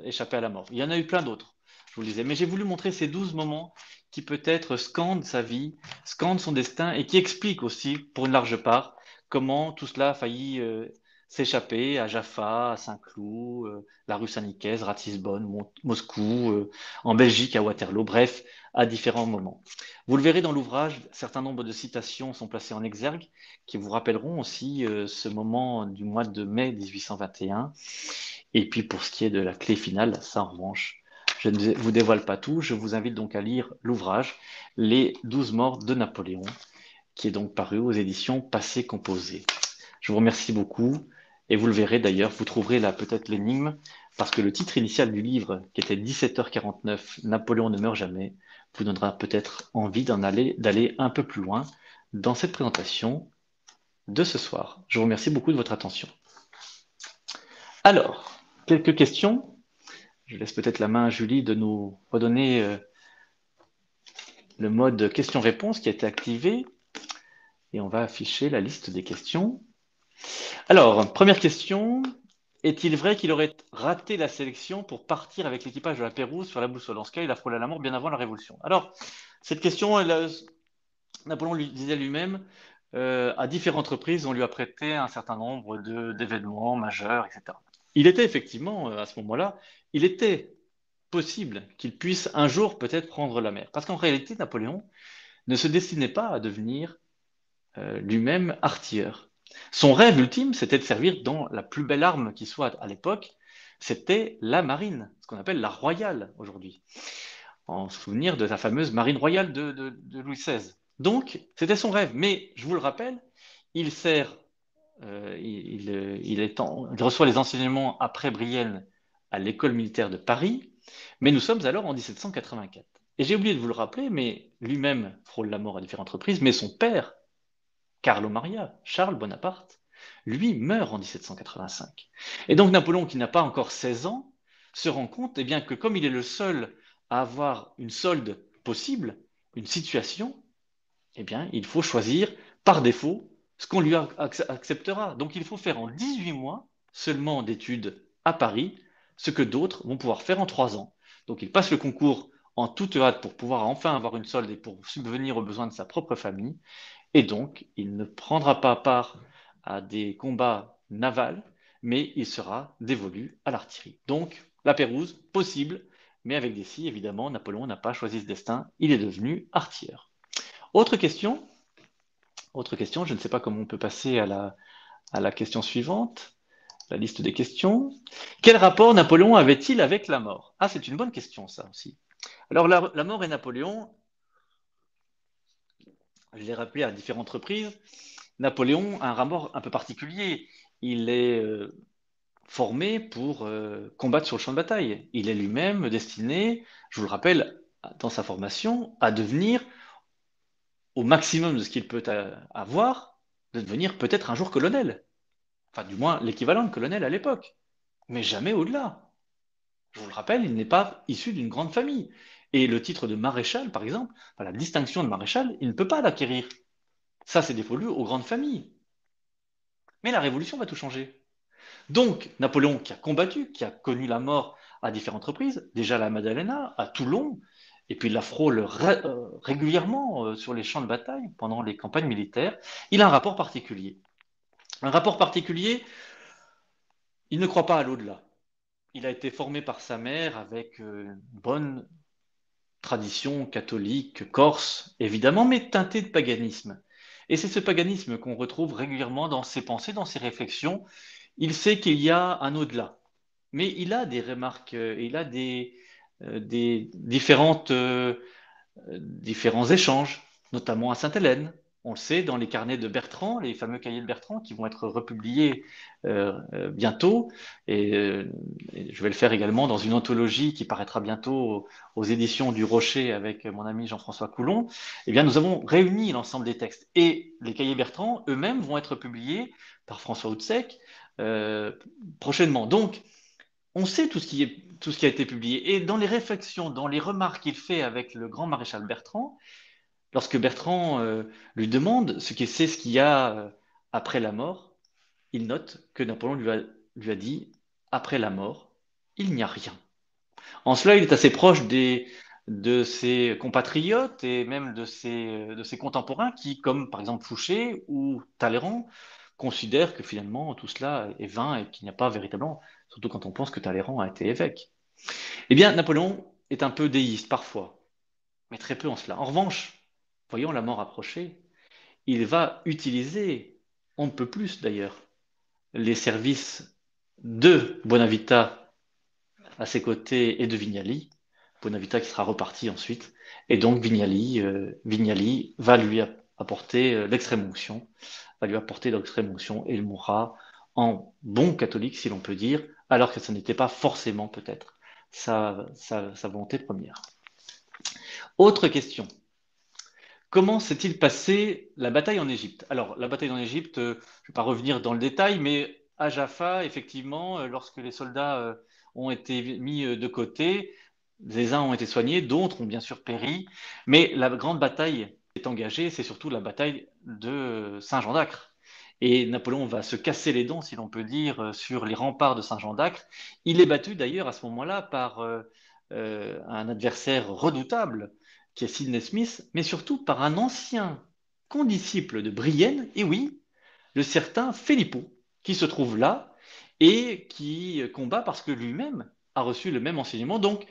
échappé à la mort. Il y en a eu plein d'autres, je vous le disais, mais j'ai voulu montrer ces 12 moments qui peut-être scandent sa vie, scandent son destin et qui expliquent aussi, pour une large part, comment tout cela a failli s'échapper à Jaffa, à Saint-Cloud, la rue Saint-Nicaise, Ratisbonne, Moscou, en Belgique, à Waterloo, bref, à différents moments. Vous le verrez dans l'ouvrage, un certain nombre de citations sont placées en exergue qui vous rappelleront aussi ce moment du mois de mai 1821. Et puis pour ce qui est de la clé finale, ça en revanche, je ne vous dévoile pas tout. Je vous invite donc à lire l'ouvrage Les 12 morts de Napoléon, qui est donc paru aux éditions Passé Composé. Je vous remercie beaucoup. Et vous le verrez d'ailleurs, vous trouverez là peut-être l'énigme, parce que le titre initial du livre, qui était 17h49, Napoléon ne meurt jamais, vous donnera peut-être envie d'aller un peu plus loin dans cette présentation de ce soir. Je vous remercie beaucoup de votre attention. Alors, quelques questions. Je laisse peut-être la main à Julie de nous redonner le mode questions-réponses qui a été activé. Et on va afficher la liste des questions. Alors, première question. Est-il vrai qu'il aurait raté la sélection pour partir avec l'équipage de la Pérouse sur la boussole? En ce cas, il a frôlé la mort bien avant la Révolution. Alors, cette question, Napoléon lui disait lui-même, à différentes reprises, on lui a prêté un certain nombre d'événements majeurs, etc. Il était effectivement, à ce moment-là, il était possible qu'il puisse un jour peut-être prendre la mer. Parce qu'en réalité, Napoléon ne se destinait pas à devenir lui-même artilleur. Son rêve ultime, c'était de servir dans la plus belle arme qui soit à l'époque, c'était la marine, ce qu'on appelle la royale aujourd'hui, en souvenir de la fameuse marine royale de Louis XVI. Donc, c'était son rêve. Mais, je vous le rappelle, il sert, il reçoit les enseignements après Brienne à l'école militaire de Paris, mais nous sommes alors en 1784. Et j'ai oublié de vous le rappeler, mais lui-même frôle la mort à différentes reprises, mais son père, Carlo Maria, Charles Bonaparte, lui meurt en 1785. Et donc Napoléon, qui n'a pas encore 16 ans, se rend compte eh bien, que comme il est le seul à avoir une solde possible, une situation, eh bien, il faut choisir par défaut ce qu'on lui acceptera. Donc il faut faire en 18 mois seulement d'études à Paris ce que d'autres vont pouvoir faire en 3 ans. Donc il passe le concours en toute hâte pour pouvoir enfin avoir une solde et pour subvenir aux besoins de sa propre famille. Et donc, il ne prendra pas part à des combats navals, mais il sera dévolu à l'artillerie. Donc, la Pérouse, possible, mais avec des si, évidemment, Napoléon n'a pas choisi ce destin, il est devenu artilleur. Autre question, je ne sais pas comment on peut passer à la question suivante, la liste des questions. Quel rapport Napoléon avait-il avec la mort? Ah, c'est une bonne question, ça aussi. Alors, la mort et Napoléon, je l'ai rappelé à différentes reprises, Napoléon a un rapport un peu particulier. Il est formé pour combattre sur le champ de bataille. Il est lui-même destiné, je vous le rappelle, dans sa formation, à devenir au maximum de ce qu'il peut avoir, de devenir peut-être un jour colonel. Enfin, du moins, l'équivalent de colonel à l'époque. Mais jamais au-delà. Je vous le rappelle, il n'est pas issu d'une grande famille. Et le titre de maréchal, par exemple, enfin, la distinction de maréchal, il ne peut pas l'acquérir. Ça, c'est dévolu aux grandes familles. Mais la Révolution va tout changer. Donc, Napoléon, qui a combattu, qui a connu la mort à différentes reprises, déjà à la Maddalena, à Toulon, et puis il la frôle régulièrement sur les champs de bataille pendant les campagnes militaires, il a un rapport particulier. Un rapport particulier, il ne croit pas à l'au-delà. Il a été formé par sa mère avec une bonne tradition catholique, corse, évidemment, mais teintée de paganisme. Et c'est ce paganisme qu'on retrouve régulièrement dans ses pensées, dans ses réflexions. Il sait qu'il y a un au-delà. Mais il a des remarques, il a différents échanges, notamment à Sainte-Hélène. On le sait dans les carnets de Bertrand, les fameux cahiers de Bertrand qui vont être republiés bientôt. Et je vais le faire également dans une anthologie qui paraîtra bientôt aux éditions du Rocher avec mon ami Jean-François Coulon. Eh bien, nous avons réuni l'ensemble des textes. Et les cahiers Bertrand eux-mêmes vont être publiés par François Houtsec prochainement. Donc, on sait tout ce qui a été publié. Et dans les réflexions, dans les remarques qu'il fait avec le grand maréchal Bertrand, lorsque Bertrand lui demande ce qu'il y a après la mort, il note que Napoléon lui a dit, après la mort, il n'y a rien. En cela, il est assez proche de ses compatriotes et même de ses contemporains qui, comme par exemple Fouché ou Talleyrand, considèrent que finalement tout cela est vain et qu'il n'y a pas véritablement, surtout quand on pense que Talleyrand a été évêque. Eh bien, Napoléon est un peu déiste parfois, mais très peu en cela. En revanche, voyant la mort approcher, il va utiliser, on ne peut plus d'ailleurs, les services de Bonavita à ses côtés et de Vignali, Bonavita qui sera reparti ensuite, et donc Vignali va lui apporter l'extrême onction, et il mourra en bon catholique, si l'on peut dire, alors que ce n'était pas forcément peut-être sa volonté première. Autre question. Comment s'est-il passé la bataille en Égypte? Alors, la bataille en Égypte, je ne vais pas revenir dans le détail, mais à Jaffa, effectivement, lorsque les soldats ont été mis de côté, les uns ont été soignés, d'autres ont bien sûr péri, mais la grande bataille est engagée, c'est surtout la bataille de Saint-Jean d'Acre. Et Napoléon va se casser les dents, si l'on peut dire, sur les remparts de Saint-Jean d'Acre. Il est battu d'ailleurs à ce moment-là par un adversaire redoutable, qui est Sidney Smith, mais surtout par un ancien condisciple de Brienne, et oui, le certain Filippo, qui se trouve là et qui combat parce que lui-même a reçu le même enseignement. Donc,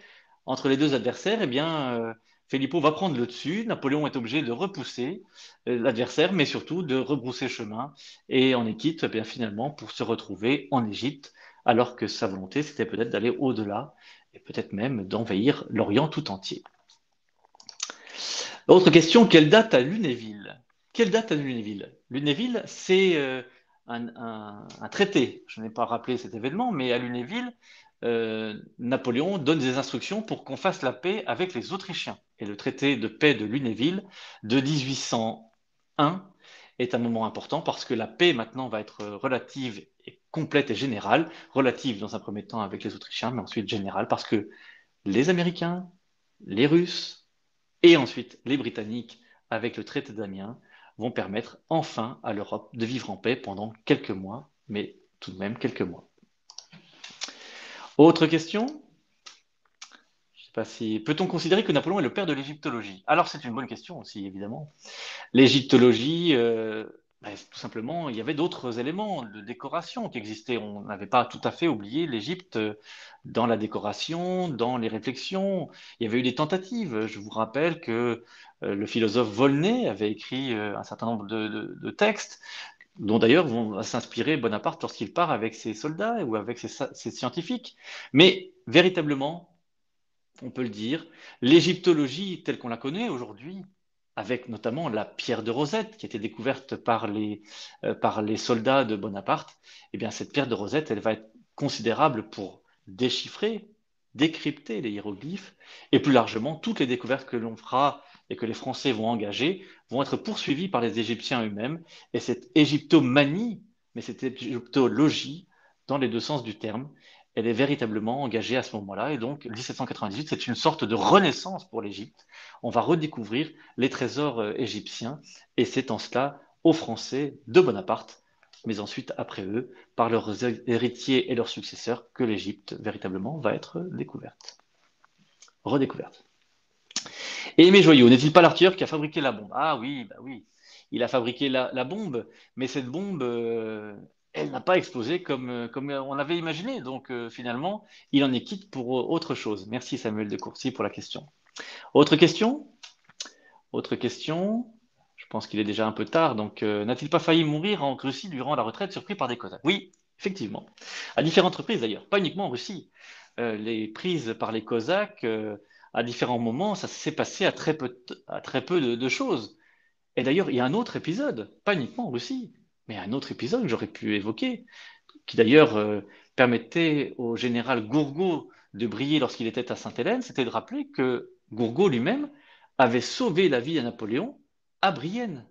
entre les deux adversaires, eh bien, Filippo va prendre le dessus. Napoléon est obligé de repousser l'adversaire, mais surtout de rebrousser chemin. Et on est quitte, eh bien, finalement, pour se retrouver en Égypte, alors que sa volonté, c'était peut-être d'aller au-delà et peut-être même d'envahir l'Orient tout entier. Autre question, quelle date à Lunéville? Quelle date à Lunéville? Lunéville, c'est un traité. Je n'ai pas rappelé cet événement, mais à Lunéville, Napoléon donne des instructions pour qu'on fasse la paix avec les Autrichiens. Et le traité de paix de Lunéville de 1801 est un moment important parce que la paix maintenant va être relative et complète et générale. Relative dans un premier temps avec les Autrichiens, mais ensuite générale parce que les Américains, les Russes, et ensuite les Britanniques, avec le traité d'Amiens, vont permettre enfin à l'Europe de vivre en paix pendant quelques mois, mais tout de même quelques mois. Autre question? Je ne sais pas si... Peut-on considérer que Napoléon est le père de l'égyptologie? Alors c'est une bonne question aussi, évidemment. L'égyptologie, tout simplement, il y avait d'autres éléments de décoration qui existaient. On n'avait pas tout à fait oublié l'Égypte dans la décoration, dans les réflexions. Il y avait eu des tentatives. Je vous rappelle que le philosophe Volney avait écrit un certain nombre de textes, dont d'ailleurs vont s'inspirer Bonaparte lorsqu'il part avec ses soldats ou avec ses scientifiques. Mais véritablement, on peut le dire, l'égyptologie telle qu'on la connaît aujourd'hui, avec notamment la pierre de Rosette qui a été découverte par les soldats de Bonaparte, eh bien cette pierre de Rosette, elle va être considérable pour déchiffrer, décrypter les hiéroglyphes, et plus largement toutes les découvertes que l'on fera et que les Français vont engager vont être poursuivis par les Égyptiens eux-mêmes. Et cette égyptomanie, mais cette égyptologie, dans les deux sens du terme, elle est véritablement engagée à ce moment-là. Et donc, 1798, c'est une sorte de renaissance pour l'Égypte. On va redécouvrir les trésors égyptiens, et c'est en cela aux Français de Bonaparte, mais ensuite après eux, par leurs héritiers et leurs successeurs, que l'Égypte véritablement va être découverte, redécouverte. Et Aimé Joyaux, n'est-il pas l'artilleur qui a fabriqué la bombe? Ah oui, bah oui, il a fabriqué la bombe, mais cette bombe, elle n'a pas explosé comme on avait imaginé. Donc finalement, il en est quitte pour autre chose. Merci Samuel de Courcy pour la question. Autre question? Autre question? Je pense qu'il est déjà un peu tard. Donc, n'a-t-il pas failli mourir en Russie durant la retraite, surpris par des Cosaques? Oui, effectivement. À différentes reprises d'ailleurs, pas uniquement en Russie. Les prises par les Cosaques, à différents moments, ça s'est passé à très peu de choses. Et d'ailleurs, il y a un autre épisode, pas uniquement en Russie, mais un autre épisode que j'aurais pu évoquer, qui d'ailleurs permettait au général Gourgaud de briller lorsqu'il était à Sainte-Hélène, c'était de rappeler que Gourgaud lui-même avait sauvé la vie à Napoléon à Brienne.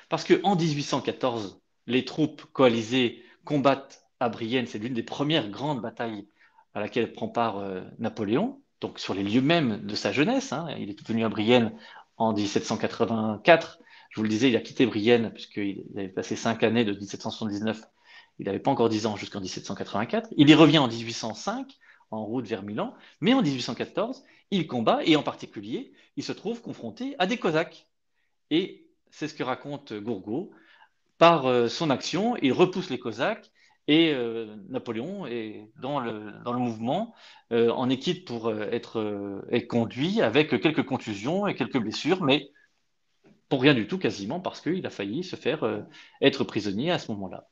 Parce qu'en 1814, les troupes coalisées combattent à Brienne, c'est l'une des premières grandes batailles à laquelle prend part Napoléon, donc sur les lieux mêmes de sa jeunesse. Hein. Il est venu à Brienne en 1784. Je vous le disais, il a quitté Brienne puisqu'il avait passé 5 années de 1779. Il n'avait pas encore 10 ans jusqu'en 1784. Il y revient en 1805 en route vers Milan, mais en 1814, il combat et en particulier, il se trouve confronté à des Cosaques. Et c'est ce que raconte Gourgaud. Par son action, il repousse les Cosaques et Napoléon est dans le mouvement, en équipe pour être conduit avec quelques contusions et quelques blessures, mais pour rien du tout quasiment, parce qu'il a failli se faire être prisonnier à ce moment-là.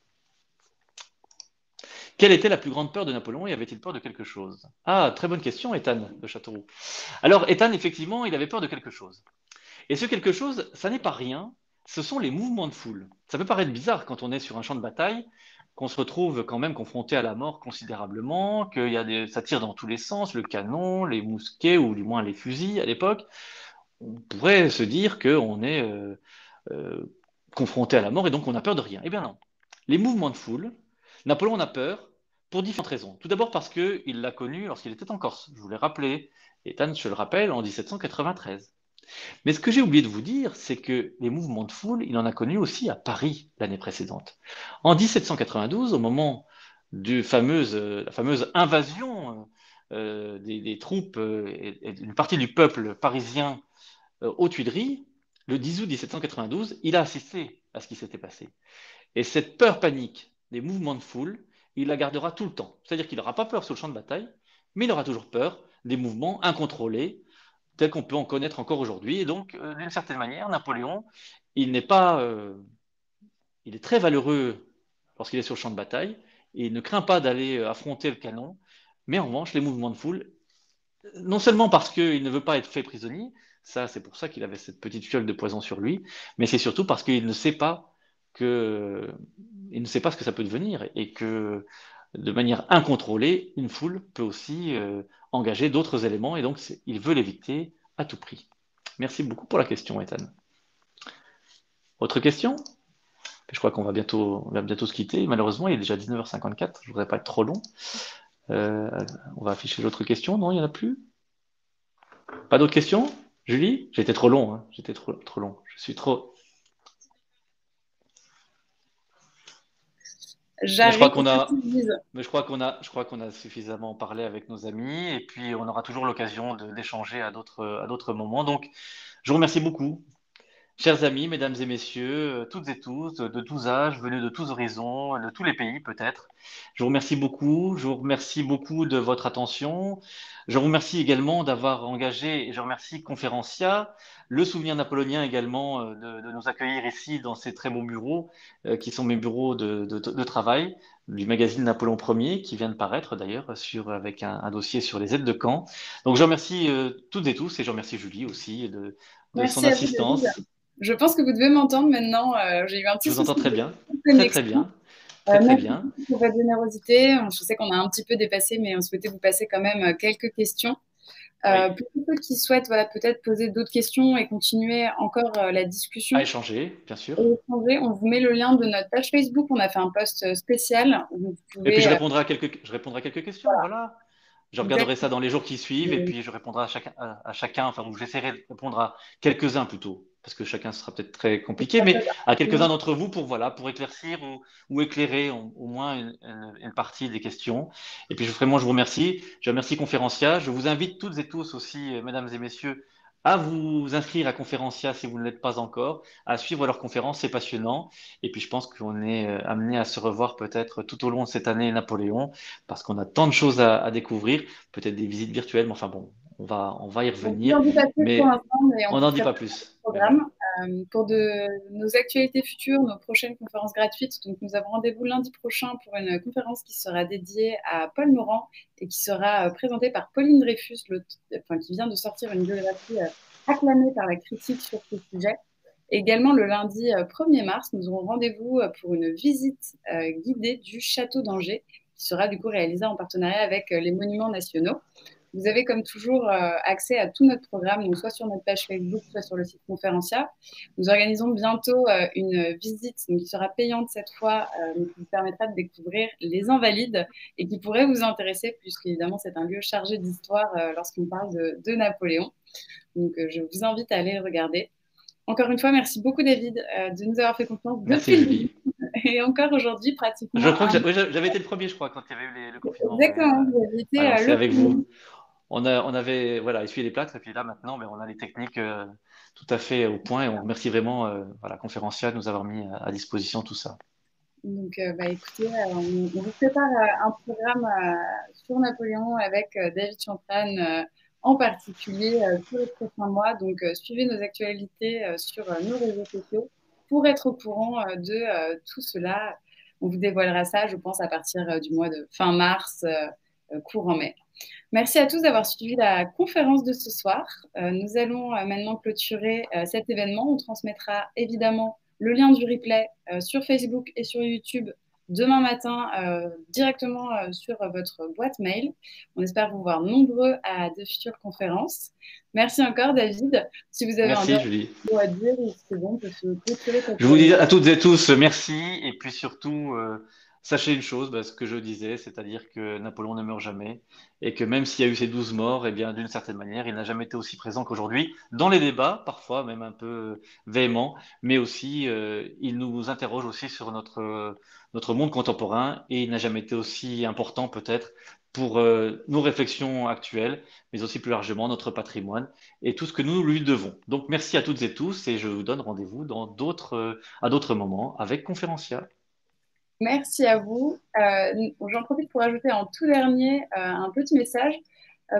Quelle était la plus grande peur de Napoléon et avait-il peur de quelque chose? Ah, très bonne question, Ethan de Châteauroux. Alors, Ethan, effectivement, il avait peur de quelque chose. Et ce quelque chose, ça n'est pas rien, ce sont les mouvements de foule. Ça peut paraître bizarre quand on est sur un champ de bataille, qu'on se retrouve quand même confronté à la mort considérablement, ça tire dans tous les sens, le canon, les mousquets ou du moins les fusils à l'époque. On pourrait se dire qu'on est euh, confronté à la mort et donc on a peur de rien. Eh bien non. Les mouvements de foule, Napoléon en a peur pour différentes raisons. Tout d'abord parce qu'il l'a connu lorsqu'il était en Corse. Je vous l'ai rappelé. Ethan, je le rappelle, en 1793. Mais ce que j'ai oublié de vous dire, c'est que les mouvements de foule, il en a connu aussi à Paris l'année précédente. En 1792, au moment la fameuse invasion des troupes et d'une partie du peuple parisien aux Tuileries, le 10 août 1792, il a assisté à ce qui s'était passé. Et cette peur panique des mouvements de foule, il la gardera tout le temps. C'est-à-dire qu'il n'aura pas peur sur le champ de bataille, mais il aura toujours peur des mouvements incontrôlés tel qu'on peut en connaître encore aujourd'hui. Et donc, d'une certaine manière, Napoléon, il n'est pas, il est très valeureux lorsqu'il est sur le champ de bataille, et il ne craint pas d'aller affronter le canon, mais en revanche, les mouvements de foule, non seulement parce qu'il ne veut pas être fait prisonnier, ça c'est pour ça qu'il avait cette petite fiole de poison sur lui, mais c'est surtout parce qu'il ne sait pas il ne sait pas ce que ça peut devenir et que de manière incontrôlée, une foule peut aussi engager d'autres éléments et donc il veut l'éviter à tout prix. Merci beaucoup pour la question, Ethan. Autre question? Je crois qu'on va bientôt se quitter. Malheureusement, il est déjà 19h54. Je ne voudrais pas être trop long. On va afficher l'autre question. Non, il n'y en a plus? Pas d'autres questions? Julie? J'étais trop long. Hein. J'étais trop long. Je suis trop. Mais je crois
J'arrive.
qu'on a, je crois qu'on a suffisamment parlé avec nos amis et puis on aura toujours l'occasion d'échanger à d'autres moments. Donc, je vous remercie beaucoup. Chers amis, mesdames et messieurs, toutes et tous, de tous âges, venus de tous horizons, de tous les pays peut-être, je vous remercie beaucoup. Je vous remercie beaucoup de votre attention. Je vous remercie également d'avoir engagé, et je remercie Conférencia, le souvenir napoléonien également, de nous accueillir ici dans ces très beaux bureaux, qui sont mes bureaux de travail du magazine Napoléon Ier, qui vient de paraître d'ailleurs avec un dossier sur les aides de camp. Donc je remercie toutes et tous et je remercie Julie aussi de son
Merci à vous, David.
assistance.
Je pense que vous devez m'entendre maintenant. J'ai eu un
Je
petit
vous entends
souci
très
de
bien, très très
connexion.
bien, très très
Merci
bien.
beaucoup pour votre générosité. Je sais qu'on a un petit peu dépassé, mais on souhaitait vous passer quand même quelques questions.
Oui,
Pour tous ceux qui souhaitent voilà, peut-être poser d'autres questions et continuer encore la
à
discussion
échanger, bien sûr.
et échanger, on vous met le lien de notre page Facebook. On a fait un post spécial où vous
Et puis
pouvez
je répondrai à quelques questions, voilà. Je regarderai ça
exactement.
dans les jours qui suivent et puis je répondrai à chacun, enfin, ou j'essaierai de répondre à quelques-uns plutôt, parce que chacun sera peut-être très compliqué, mais à quelques-uns d'entre vous pour, voilà, pour éclaircir ou éclairer au moins une partie des questions. Et puis je vous remercie. Je remercie Conférencia. Je vous invite toutes et tous aussi, mesdames et messieurs, à vous inscrire à Conférencia si vous ne l'êtes pas encore, à suivre leurs conférences, c'est passionnant. Et puis je pense qu'on est amené à se revoir peut-être tout au long de cette année Napoléon, parce qu'on a tant de choses à découvrir, peut-être des visites virtuelles, mais enfin bon, on va y
Donc, je
revenir,
n'en dis pas plus pour
mais
l'instant, mais on
on
vous
n'en dit
prépare
pas
un
plus. Mais voilà.
programme pour nos actualités futures, nos prochaines conférences gratuites. Donc, nous avons rendez-vous lundi prochain pour une conférence qui sera dédiée à Paul Morand et qui sera présentée par Pauline Dreyfus, qui vient de sortir une biographie acclamée par la critique sur ce sujet. Et également, le lundi 1er mars, nous aurons rendez-vous pour une visite guidée du château d'Angers, qui sera du coup réalisée en partenariat avec les Monuments nationaux. Vous avez comme toujours accès à tout notre programme, donc soit sur notre page Facebook, soit sur le site Conférencia. Nous organisons bientôt une visite donc, qui sera payante cette fois, mais qui vous permettra de découvrir les Invalides et qui pourrait vous intéresser, puisqu'évidemment c'est un lieu chargé d'histoire lorsqu'on parle de Napoléon. Donc je vous invite à aller le regarder. Encore une fois, merci beaucoup David de nous avoir fait confiance
Merci
depuis le début
Julie.
et encore aujourd'hui
Je
pratiquement
crois que
un...
oui, j'avais été le premier, je crois, quand il y avait eu le confinement. Ouais,
Exactement, vous avez été
à lancer
le
avec
premier.
vous. On avait voilà, essuyé les plâtres, et puis là maintenant, mais on a les techniques tout à fait au point, et on remercie vraiment voilà, Conférencia de nous avoir mis à disposition tout ça.
Donc, écoutez, on vous prépare un programme sur Napoléon avec David Champagne en particulier pour les prochains mois. Donc, suivez nos actualités sur nos réseaux sociaux pour être au courant de tout cela. On vous dévoilera ça, je pense, à partir du mois de fin mars, courant mai. Merci à tous d'avoir suivi la conférence de ce soir. Nous allons maintenant clôturer cet événement. On transmettra évidemment le lien du replay sur Facebook et sur YouTube demain matin directement sur votre boîte mail. On espère vous voir nombreux à de futures conférences. Merci encore, David. Si vous avez un
Merci
dernier
Julie.
mot à dire, c'est bon, on peut se clôturer cette...
Je vous dis à toutes et tous merci, et puis surtout, sachez une chose, ce que je disais, c'est-à-dire que Napoléon ne meurt jamais, et que même s'il y a eu ces 12 morts, eh bien, d'une certaine manière, il n'a jamais été aussi présent qu'aujourd'hui, dans les débats, parfois même un peu véhéments, mais aussi, il nous interroge aussi sur notre monde contemporain, et il n'a jamais été aussi important peut-être pour nos réflexions actuelles, mais aussi plus largement notre patrimoine et tout ce que nous lui devons. Donc merci à toutes et tous et je vous donne rendez-vous à d'autres moments avec Conférencia.
Merci à vous. J'en profite pour ajouter en tout dernier un petit message.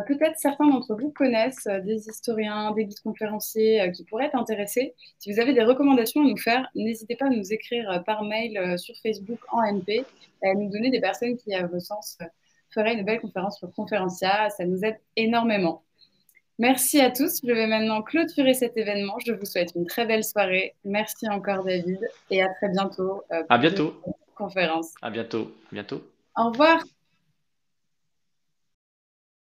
Peut-être certains d'entre vous connaissent des historiens, des guides conférenciers qui pourraient être intéressés. Si vous avez des recommandations à nous faire, n'hésitez pas à nous écrire par mail sur Facebook en MP et à nous donner des personnes qui, à vos sens, feraient une belle conférence sur Conférencia. Ça nous aide énormément. Merci à tous. Je vais maintenant clôturer cet événement. Je vous souhaite une très belle soirée. Merci encore, David, et à très bientôt
À
pour de
bientôt,
conférences.
à bientôt, à bientôt.
Au revoir.